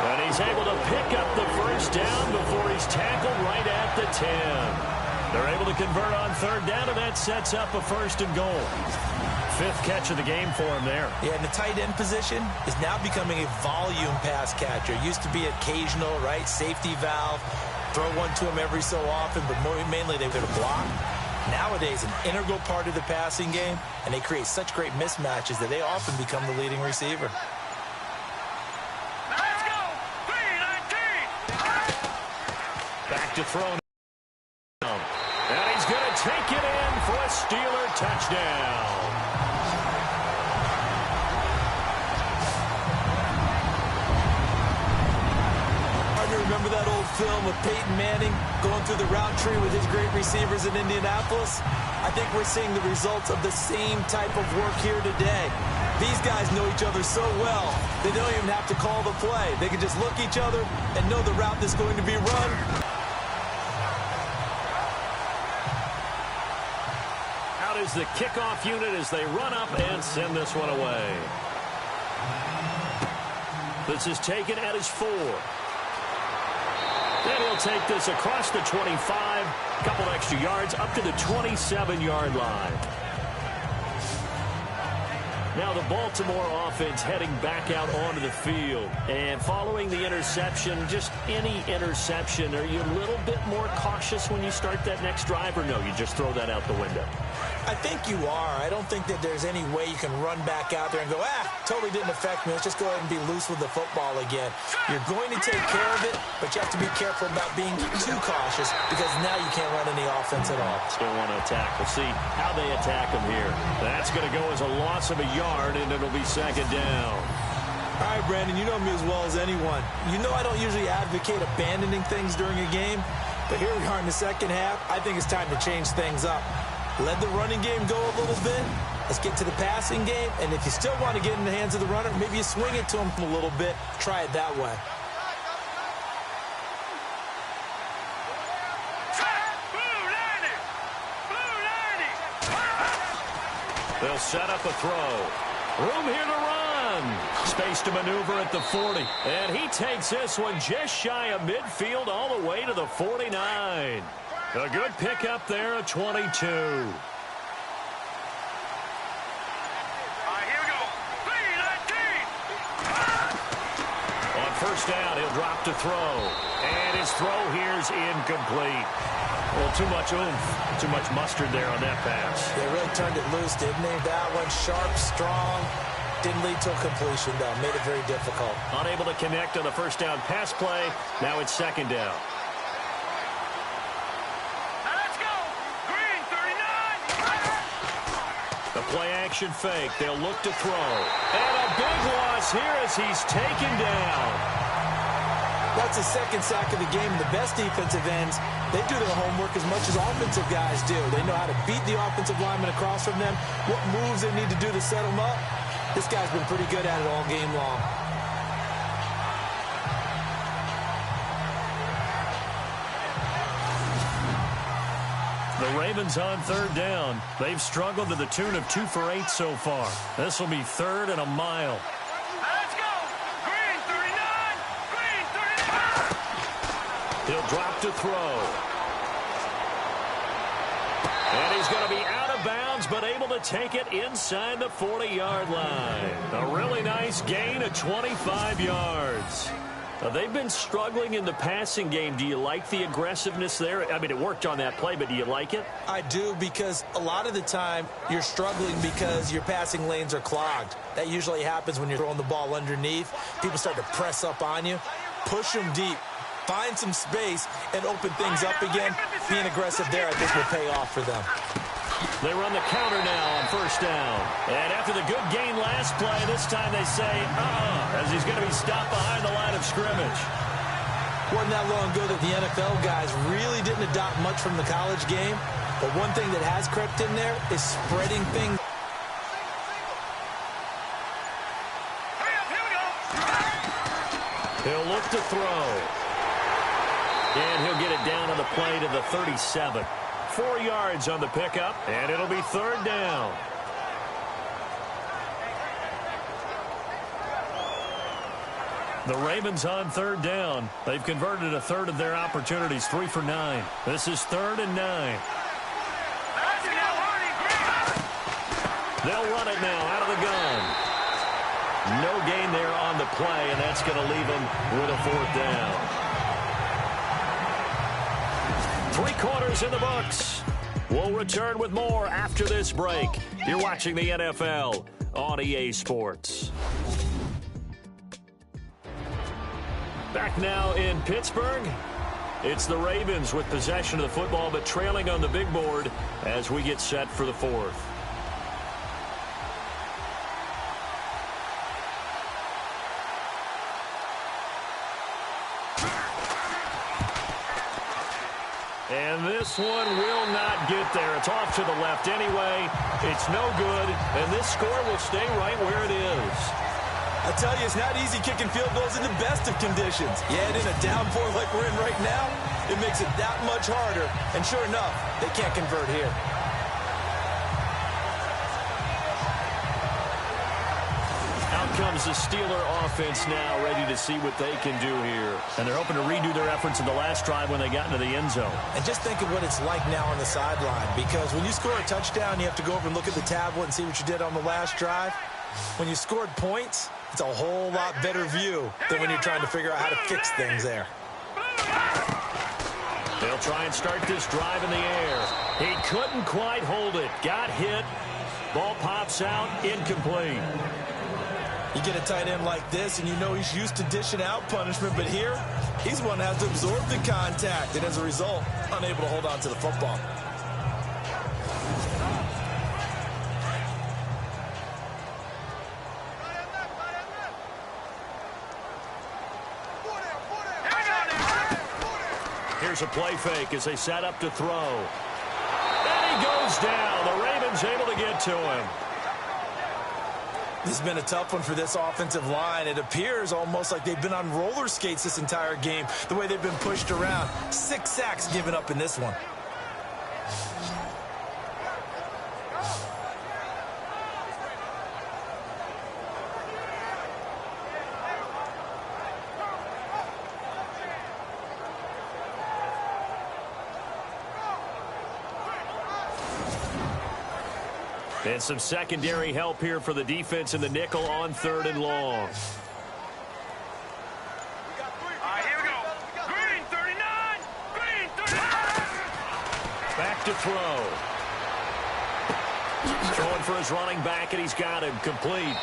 And he's able to pick up the first down before he's tackled right at the 10. They're able to convert on third down, and that sets up a first and goal. Fifth catch of the game for him there. Yeah, and the tight end position is now becoming a volume pass catcher. Used to be occasional, right? Safety valve. Throw one to him every so often, but mainly they would block. Nowadays, an integral part of the passing game, and they create such great mismatches that they often become the leading receiver. Let's go! 3-19! Back to throw now. And he's going to take it in for a Steeler touchdown. Remember that old film of Peyton Manning going through the route tree with his great receivers in Indianapolis? I think we're seeing the results of the same type of work here today. These guys know each other so well, they don't even have to call the play. They can just look each other and know the route that's going to be run. Out is the kickoff unit as they run up and send this one away. This is taken at his 4. Then he'll take this across the 25, a couple extra yards, up to the 27-yard line. Now the Baltimore offense heading back out onto the field. And following the interception, just any interception, are you a little bit more cautious when you start that next drive, or no, you just throw that out the window? I think you are. I don't think that there's any way you can run back out there and go, totally didn't affect me. Let's just go ahead and be loose with the football again. You're going to take care of it, but you have to be careful about being too cautious because now you can't run any offense at all. Still want to attack. We'll see how they attack him here. That's going to go as a loss of a yard, and it'll be second down. All right, Brandon, you know me as well as anyone. You know I don't usually advocate abandoning things during a game, but here we are in the second half. I think it's time to change things up. Let the running game go a little bit. Let's get to the passing game. And if you still want to get in the hands of the runner, maybe you swing it to him a little bit. Try it that way. They'll set up a throw. Room here to run. Space to maneuver at the 40. And he takes this one just shy of midfield all the way to the 49. A good pickup there at 22. All right, here we go. 3-19! On first down, he'll drop to throw. And his throw here's incomplete. Well, too much oomph, too much mustard there on that pass. They really turned it loose, didn't they? That one sharp, strong. Didn't lead to a completion, though. Made it very difficult. Unable to connect on the first down pass play. Now it's second down. The play-action fake. They'll look to throw. And a big loss here as he's taken down. That's the second sack of the game. The best defensive ends, they do their homework as much as offensive guys do. They know how to beat the offensive lineman across from them, what moves they need to do to set them up. This guy's been pretty good at it all game long. The Ravens on third down. They've struggled to the tune of 2 for 8 so far. This will be third and a mile. Let's go! Green 39! Green 39! He'll drop to throw. And he's going to be out of bounds, but able to take it inside the 40-yard line. A really nice gain of 25 yards. They've been struggling in the passing game. Do you like the aggressiveness there? I mean, it worked on that play, but do you like it? I do, because a lot of the time you're struggling because your passing lanes are clogged. That usually happens when you're throwing the ball underneath. People start to press up on you. Push them deep. Find some space and open things up again. Being aggressive there, I think, will pay off for them. They run the counter now on first down. And after the good gain last play, this time they say, as he's going to be stopped behind the line of scrimmage. Wasn't that long ago that the NFL guys really didn't adopt much from the college game. But one thing that has crept in there is spreading things. He'll look to throw. And he'll get it down on the play to the 37. 4 yards on the pickup, and it'll be third down. The Ravens on third down. They've converted a third of their opportunities, 3 for 9. This is 3rd and 9. They'll run it now out of the gun. No gain there on the play, and that's going to leave them with a 4th down. 3 quarters in the books. We'll return with more after this break. You're watching the NFL on EA Sports. Back now in Pittsburgh. It's the Ravens with possession of the football, but trailing on the big board as we get set for the 4th. And this one will not get there. It's off to the left anyway. It's no good, and this score will stay right where it is. I tell you, it's not easy kicking field goals in the best of conditions. Yet in a downpour like we're in right now, it makes it that much harder. And sure enough, they can't convert here. Out comes the Steeler offense now, ready to see what they can do here. And they're hoping to redo their efforts in the last drive when they got into the end zone. And just think of what it's like now on the sideline, because when you score a touchdown, you have to go over and look at the tablet and see what you did on the last drive. When you scored points, it's a whole lot better view than when you're trying to figure out how to fix things there. They'll try and start this drive in the air. He couldn't quite hold it. Got hit. Ball pops out. Incomplete. You get a tight end like this, and you know he's used to dishing out punishment, but here, he's the one that has to absorb the contact, and as a result, unable to hold on to the football. Here's a play fake as they set up to throw. And he goes down. The Ravens able to get to him. This has been a tough one for this offensive line. It appears almost like they've been on roller skates this entire game, the way they've been pushed around. 6 sacks given up in this one. And some secondary help here for the defense in the nickel on 3rd and long. All right, here we go. Green 39. Green 39. Back to throw. Throwing for his running back, and he's got him complete.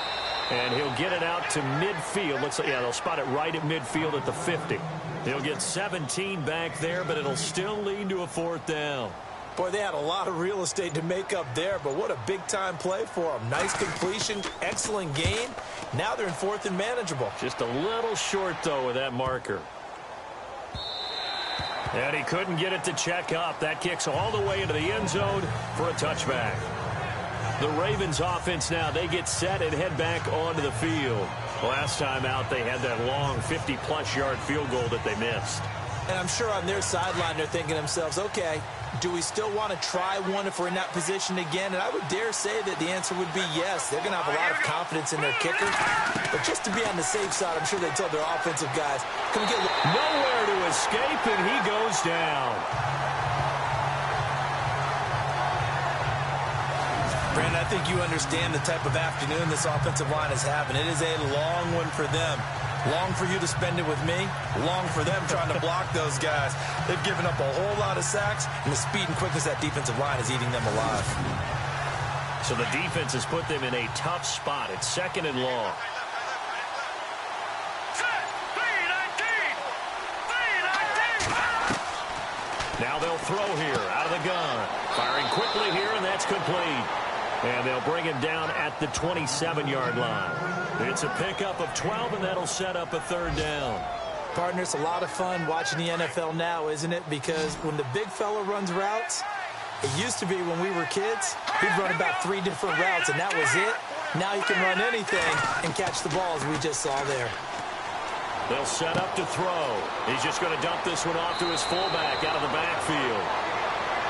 And he'll get it out to midfield. Looks like, yeah, they'll spot it right at midfield at the 50. He'll get 17 back there, but it'll still lead to a 4th down. Boy, they had a lot of real estate to make up there, but what a big-time play for them. Nice completion, excellent gain. Now they're in 4th and manageable. Just a little short, though, with that marker. And he couldn't get it to check up. That kicks all the way into the end zone for a touchback. The Ravens offense now, they get set and head back onto the field. Last time out, they had that long 50-plus yard field goal that they missed. And I'm sure on their sideline, they're thinking to themselves, okay, do we still want to try one if we're in that position again? And I would dare say that the answer would be yes. They're going to have a lot of confidence in their kicker. But just to be on the safe side, I'm sure they told their offensive guys, can we get nowhere to escape, and he goes down. Brandon, I think you understand the type of afternoon this offensive line is having. It is a long one for them. Long for you to spend it with me. Long for them trying to block those guys. They've given up a whole lot of sacks, and the speed and quickness of that defensive line is eating them alive. So the defense has put them in a tough spot. It's 2nd and long. Now they'll throw here out of the gun. Firing quickly here, and that's complete. And they'll bring him down at the 27-yard line. It's a pickup of 12, and that'll set up a 3rd down. Partner, it's a lot of fun watching the NFL now, isn't it? Because when the big fella runs routes, it used to be when we were kids, he'd run about 3 different routes, and that was it. Now he can run anything and catch the ball, as we just saw there. They'll set up to throw. He's just going to dump this one off to his fullback out of the backfield.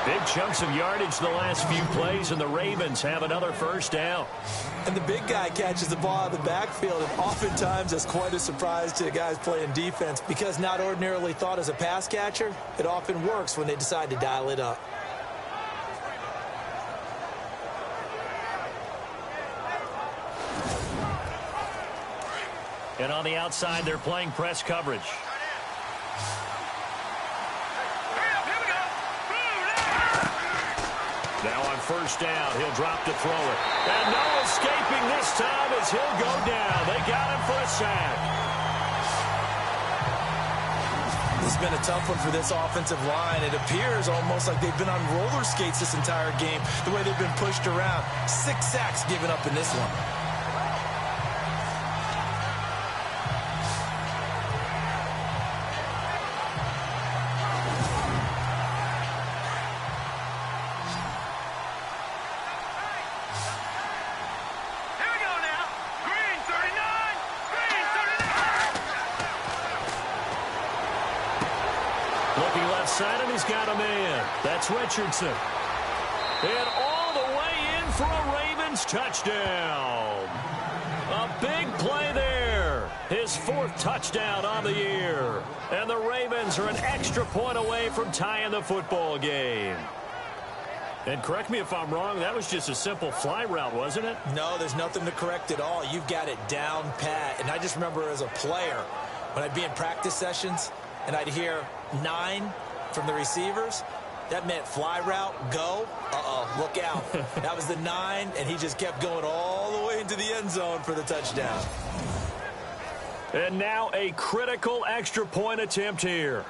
Big chunks of yardage the last few plays, and the Ravens have another first down. And the big guy catches the ball out of the backfield, and oftentimes that's quite a surprise to the guys playing defense because not ordinarily thought as a pass catcher, it often works when they decide to dial it up. And on the outside, they're playing press coverage. Now on first down, he'll drop to throw it. And no escaping this time as he'll go down. They got him for a sack. This has been a tough one for this offensive line. It appears almost like they've been on roller skates this entire game, the way they've been pushed around. 6 sacks given up in this one. Looking left side, and he's got a man. That's Richardson. And all the way in for a Ravens touchdown. A big play there. His 4th touchdown on the year. And the Ravens are an extra point away from tying the football game. And correct me if I'm wrong, that was just a simple fly route, wasn't it? No, there's nothing to correct at all. You've got it down pat. And I just remember as a player, when I'd be in practice sessions, and I'd hear 9 from the receivers, that meant fly route, go, look out. That was the 9, and he just kept going all the way into the end zone for the touchdown. And now a critical extra point attempt here.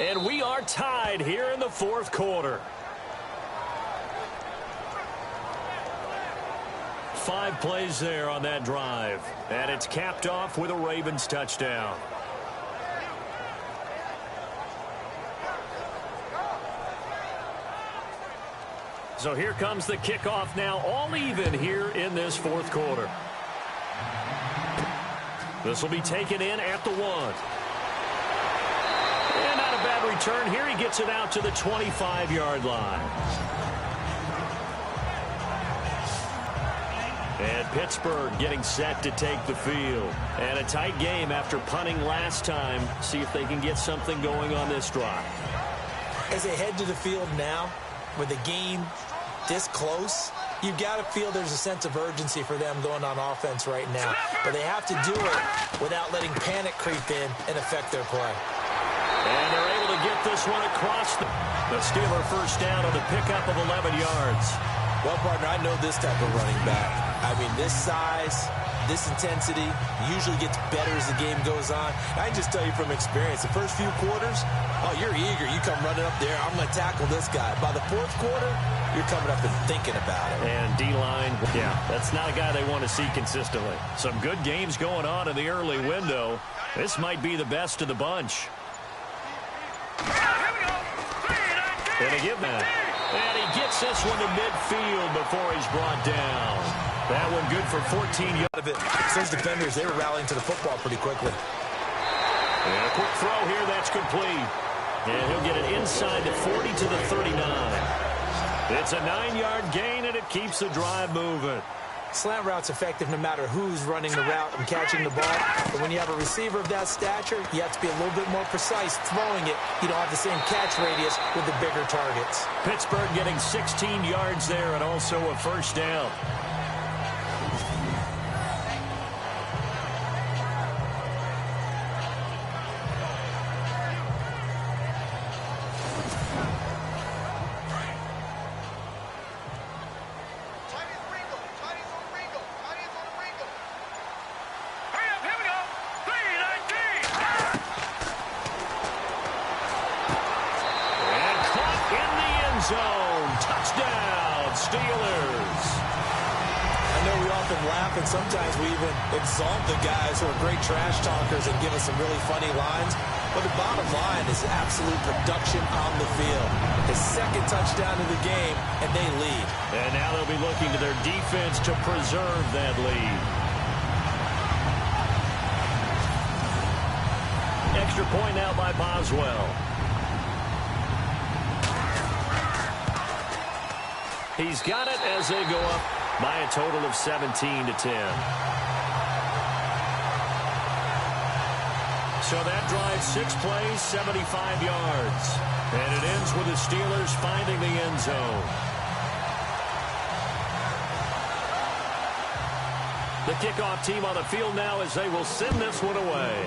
And we are tied here in the 4th quarter. 5 plays there on that drive. And it's capped off with a Ravens touchdown. So here comes the kickoff now, all even here in this 4th quarter. This will be taken in at the 1. And not a bad return here. He gets it out to the 25-yard line. And Pittsburgh getting set to take the field. And a tight game after punting last time. See if they can get something going on this drive. As they head to the field now, with the game this close, you've got to feel there's a sense of urgency for them going on offense right now. But they have to do it without letting panic creep in and affect their play. And they're able to get this one across the Steeler first down on the pickup of 11 yards. Well, partner, I know this type of running back. I mean, this size, this intensity usually gets better as the game goes on. I can just tell you from experience, the first few quarters, oh, you're eager. You come running up there, I'm going to tackle this guy. By the 4th quarter, you're coming up and thinking about it. And D-line, yeah, that's not a guy they want to see consistently. Some good games going on in the early window. This might be the best of the bunch. And they give that. And he gets this one to midfield before he's brought down. That one good for 14 yards. Those defenders, they were rallying to the football pretty quickly. And a quick throw here, that's complete. And he'll get it inside the 40 to the 39. It's a 9-yard gain, and it keeps the drive moving. Slant route's effective no matter who's running the route and catching the ball. But when you have a receiver of that stature, you have to be a little bit more precise throwing it. You don't have the same catch radius with the bigger targets. Pittsburgh getting 16 yards there and also a first down. Zone. Touchdown, Steelers. I know we often laugh, and sometimes we even exalt the guys who are great trash talkers and give us some really funny lines. But the bottom line is absolute production on the field. His 2nd touchdown of the game, and they lead. And now they'll be looking to their defense to preserve that lead. extra point now by Boswell. He's got it as they go up by a total of 17-10. So that drives 6 plays, 75 yards. And it ends with the Steelers finding the end zone. The kickoff team on the field now as they will send this one away.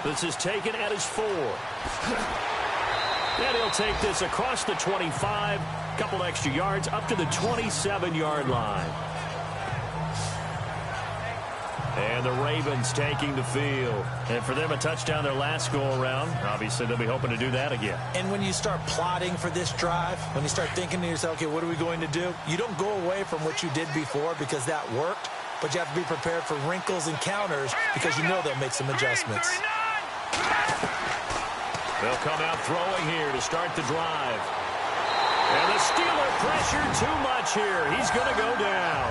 This is taken at his 4. And he'll take this across the 25, couple extra yards up to the 27-yard line. And the Ravens taking the field. And for them, a touchdown their last go-around. Obviously, they'll be hoping to do that again. And when you start plotting for this drive, when you start thinking to yourself, okay, what are we going to do? You don't go away from what you did before because that worked, but you have to be prepared for wrinkles and counters because you know they'll make some adjustments. They'll come out throwing here to start the drive. And the Steeler pressure too much here. He's going to go down.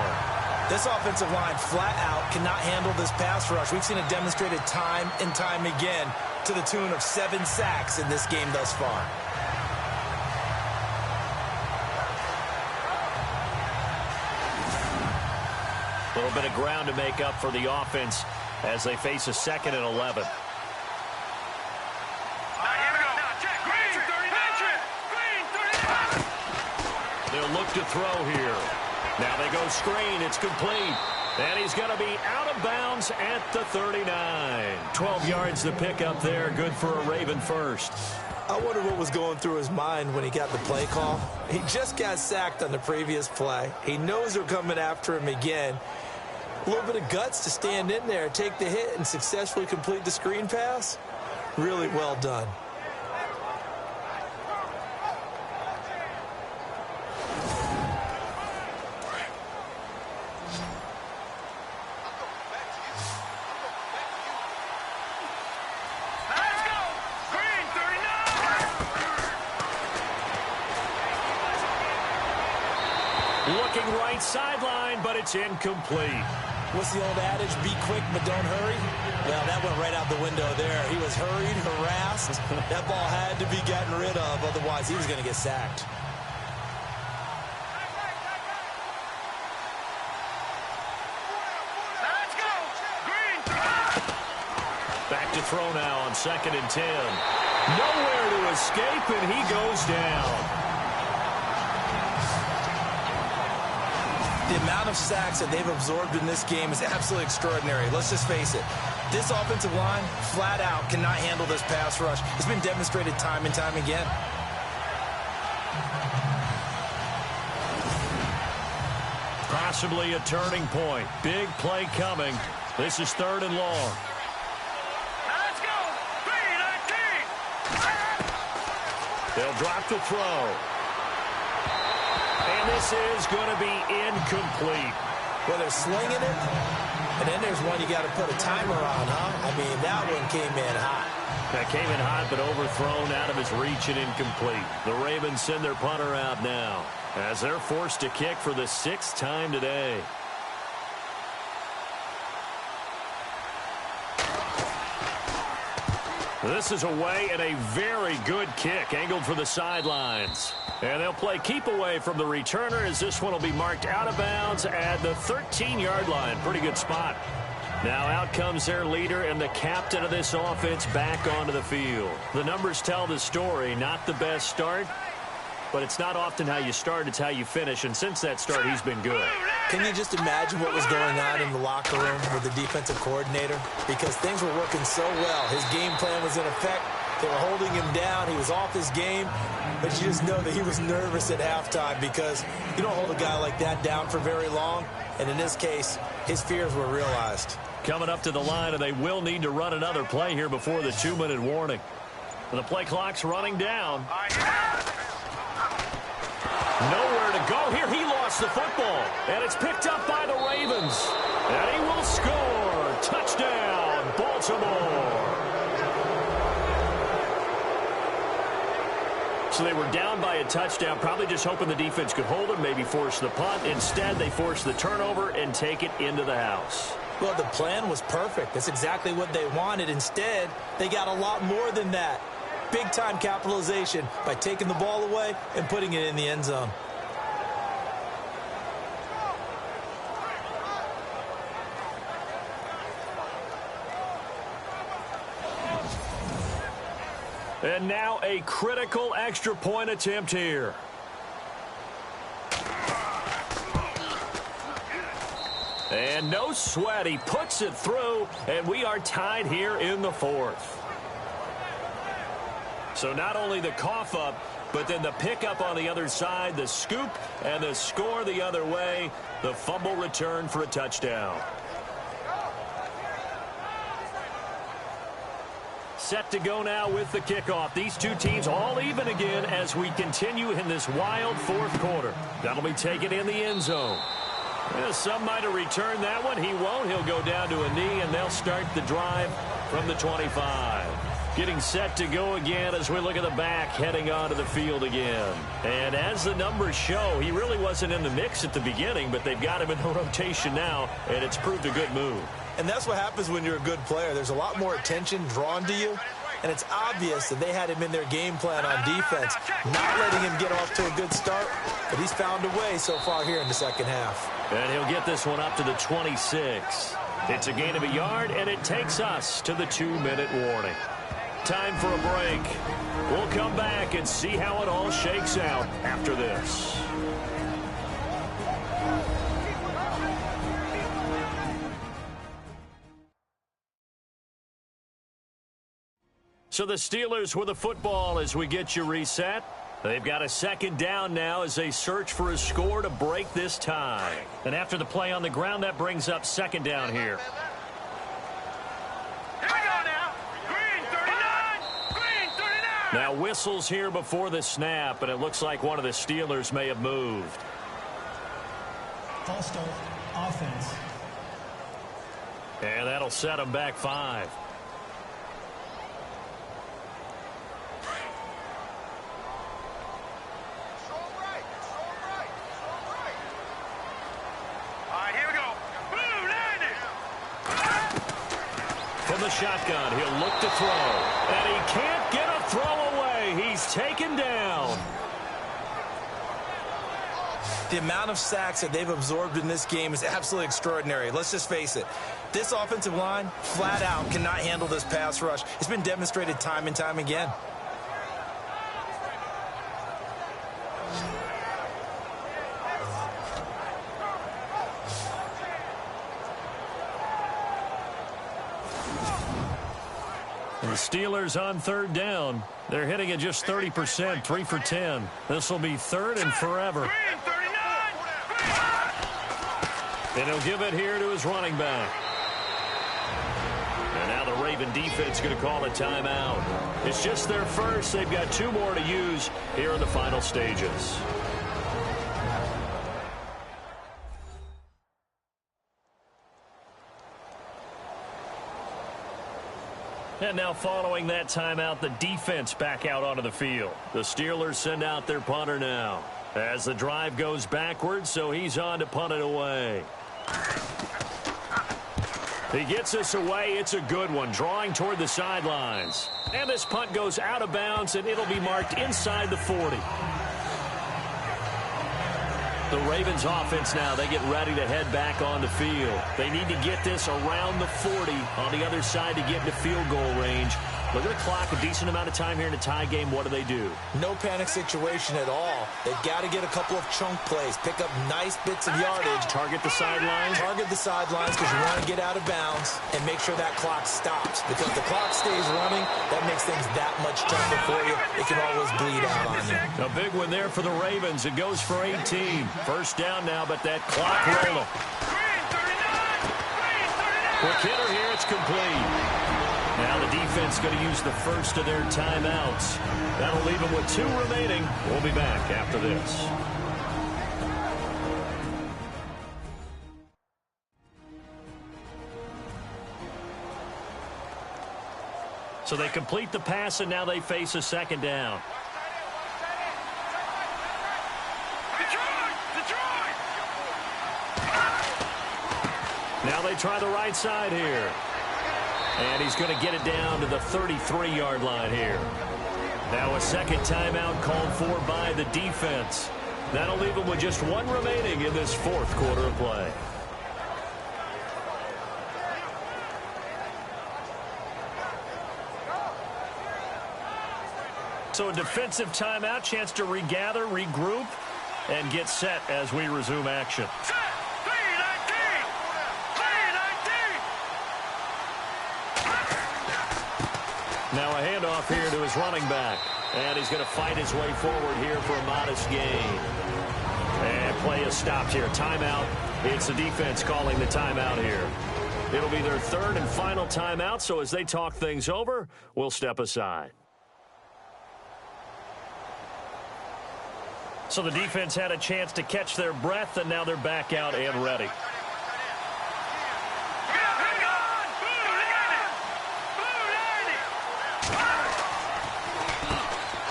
This offensive line flat out cannot handle this pass rush. We've seen it demonstrated time and time again to the tune of 7 sacks in this game thus far. A little bit of ground to make up for the offense as they face a 2nd and 11. They'll look to throw here. Now they go screen. It's complete. And he's going to be out of bounds at the 39. 12 yards to pick up there. Good for a Raven first. I wonder what was going through his mind when he got the play call. He just got sacked on the previous play. He knows they're coming after him again. A little bit of guts to stand in there, take the hit, and successfully complete the screen pass. Really well done. Looking right sideline, but it's incomplete. What's the old adage? Be quick, but don't hurry. Well, that went right out the window there. He was hurried, harassed. That ball had to be gotten rid of, otherwise he was going to get sacked. Let's go! Green! Back to throw now on 2nd and 10. Nowhere to escape, and he goes down. The amount of sacks that they've absorbed in this game is absolutely extraordinary. Let's just face it. This offensive line, flat out, cannot handle this pass rush. It's been demonstrated time and time again. Possibly a turning point. Big play coming. This is 3rd and long. Let's go! 3-19! They'll drop the throw. And this is going to be incomplete. Well, they're slinging it, and then there's one you got to put a timer on, huh? I mean, that one came in hot. That came in hot, but overthrown out of his reach and incomplete. The Ravens send their punter out now as they're forced to kick for the 6th time today. This is away and a very good kick angled for the sidelines. And they'll play keep away from the returner as this one will be marked out of bounds at the 13-yard line. Pretty good spot. Now out comes their leader and the captain of this offense back onto the field. The numbers tell the story. Not the best start, but it's not often how you start, it's how you finish. And since that start, he's been good. Can you just imagine what was going on in the locker room with the defensive coordinator? Because things were working so well. His game plan was in effect. They were holding him down. He was off his game. But you just know that he was nervous at halftime because you don't hold a guy like that down for very long. And in this case, his fears were realized. Coming up to the line, and they will need to run another play here before the 2-minute warning. And the play clock's running down. Nowhere to go here. He lost the football. And it's picked up by the Ravens. And he will score. Touchdown, Baltimore. So they were down by a touchdown, probably just hoping the defense could hold them, maybe force the punt. Instead, they force the turnover and take it into the house. Well, the plan was perfect. That's exactly what they wanted. Instead, they got a lot more than that. Big-time capitalization by taking the ball away and putting it in the end zone. And now a critical extra point attempt here. And no sweat. He puts it through, and we are tied here in the fourth. So not only the cough up, but then the pickup on the other side, the scoop, and the score the other way, the fumble return for a touchdown. Set to go now with the kickoff. These two teams all even again as we continue in this wild fourth quarter. That'll be taken in the end zone. Some might have returned that one. He won't. He'll go down to a knee, and they'll start the drive from the 25. Getting set to go again as we look at the back heading onto the field again. And as the numbers show, he really wasn't in the mix at the beginning, but they've got him in the rotation now, and it's proved a good move. And that's what happens when you're a good player. There's a lot more attention drawn to you, and it's obvious that they had him in their game plan on defense, not letting him get off to a good start, but he's found a way so far here in the second half. And he'll get this one up to the 26. It's a gain of a yard, and it takes us to the 2-minute warning. Time for a break. We'll come back and see how it all shakes out after this. So the Steelers with the football as we get you reset. They've got a second down now as they search for a score to break this tie. And after the play on the ground, that brings up second down here. Now whistles here before the snap, and it looks like one of the Steelers may have moved. False start, offense. And that'll set them back 5. From the shotgun, he'll look to throw. And he can't get a throw away. He's taken down. The amount of sacks that they've absorbed in this game is absolutely extraordinary. Let's just face it. This offensive line, flat out, cannot handle this pass rush. It's been demonstrated time and time again. The Steelers on third down. They're hitting at just 30%, 3 for 10. This will be third and forever. And he'll give it here to his running back. And now the Raven defense going to call a timeout. It's just their first. They've got 2 more to use here in the final stages. And now following that timeout, the defense back out onto the field. The Steelers send out their punter now. As the drive goes backwards, so he's on to punt it away. He gets this away. It's a good one, drawing toward the sidelines. And this punt goes out of bounds, and it'll be marked inside the 40. The Ravens offense now, they get ready to head back on the field. They need to get this around the 40 on the other side to get into field goal range. Look at the clock, a decent amount of time here in a tie game. What do? No panic situation at all. They've got to get a couple of chunk plays, pick up nice bits of yardage. Target the sidelines. Target the sidelines because you want to get out of bounds and make sure that clock stops. Because if the clock stays running, that makes things that much tougher for you. It can always bleed out on you. A big one there for the Ravens. It goes for 18. First down now, but that clock rolling. Quick hitter here, it's complete. Now the defense going to use the first of their timeouts. That'll leave them with 2 remaining. We'll be back after this. So they complete the pass, and now they face a second down. Now they try the right side here. And he's going to get it down to the 33-yard line here. Now a second timeout called for by the defense. That'll leave them with just one remaining in this fourth quarter of play. So a defensive timeout, chance to regather, regroup, and get set as we resume action. Now a handoff here to his running back. And he's going to fight his way forward here for a modest gain. And play is stopped here. Timeout. It's the defense calling the timeout here. It'll be their third and final timeout, so as they talk things over, we'll step aside. So the defense had a chance to catch their breath, and now they're back out and ready.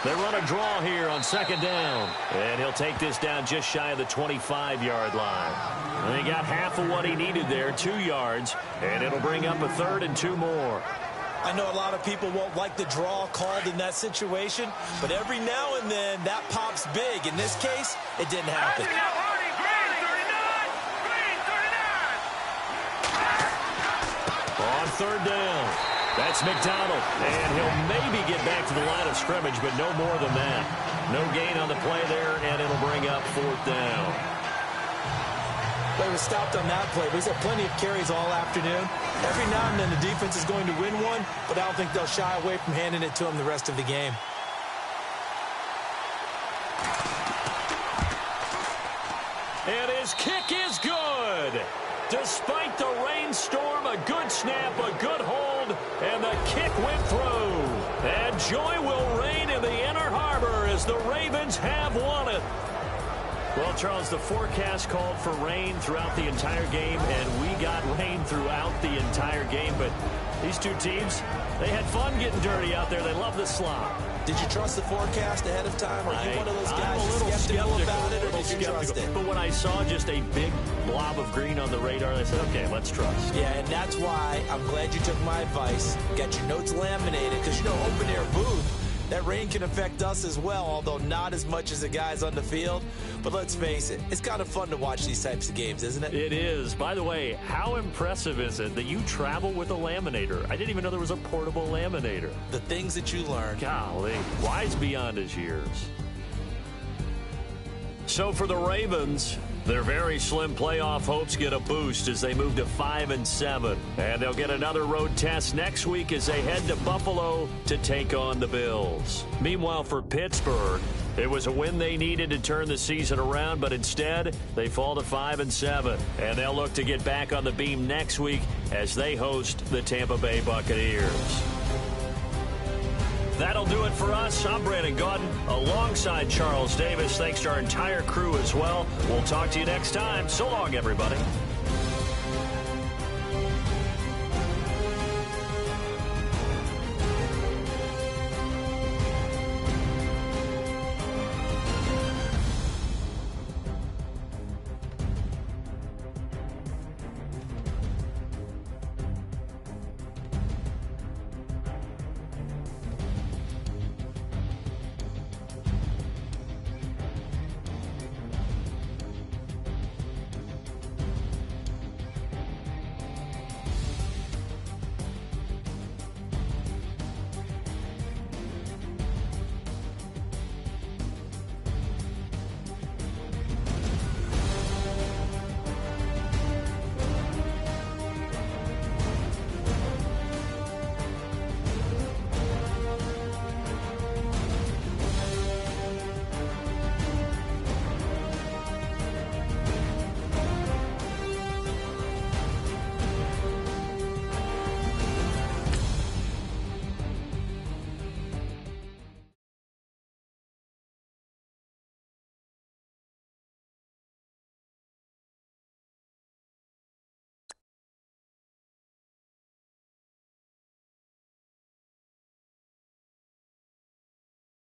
They run a draw here on second down. And he'll take this down just shy of the 25-yard line. And he got half of what he needed there, 2 yards. And it'll bring up a third and 2 more. I know a lot of people won't like the draw called in that situation, but every now and then that pops big. In this case, it didn't happen. On third down, that's McDonald, and he'll maybe get back to the line of scrimmage, but no more than that. No gain on the play there, and it'll bring up fourth down. They were stopped on that play. We've had plenty of carries all afternoon. Every now and then the defense is going to win one, but I don't think they'll shy away from handing it to them the rest of the game. And his kick is good. Despite the rainstorm, a good snap, a good hold, and the kick went through. And joy will reign in the Inner Harbor as the Ravens have won it. Well, Charles, the forecast called for rain throughout the entire game, and we got rain throughout the entire game. But these two teams, they had fun getting dirty out there. They love the slop. Did you trust the forecast ahead of time? Are you one of those guys skeptical about it, or did you trust it? But when I saw just a big blob of green on the radar, I said, okay, let's trust. Yeah, and that's why I'm glad you took my advice. Got your notes laminated, because, you know, open-air booth, that rain can affect us as well, although not as much as the guys on the field. But let's face it, it's kind of fun to watch these types of games, isn't it? It is. By the way, how impressive is it that you travel with a laminator? I didn't even know there was a portable laminator. The things that you learn. Golly, wise beyond his years. So for the Ravens, their very slim playoff hopes get a boost as they move to 5-7. And they'll get another road test next week as they head to Buffalo to take on the Bills. Meanwhile, for Pittsburgh, it was a win they needed to turn the season around, but instead they fall to 5-7. And they'll look to get back on the beam next week as they host the Tampa Bay Buccaneers. That'll do it for us. I'm Brandon Gaudin alongside Charles Davis. Thanks to our entire crew as well. We'll talk to you next time. So long, everybody.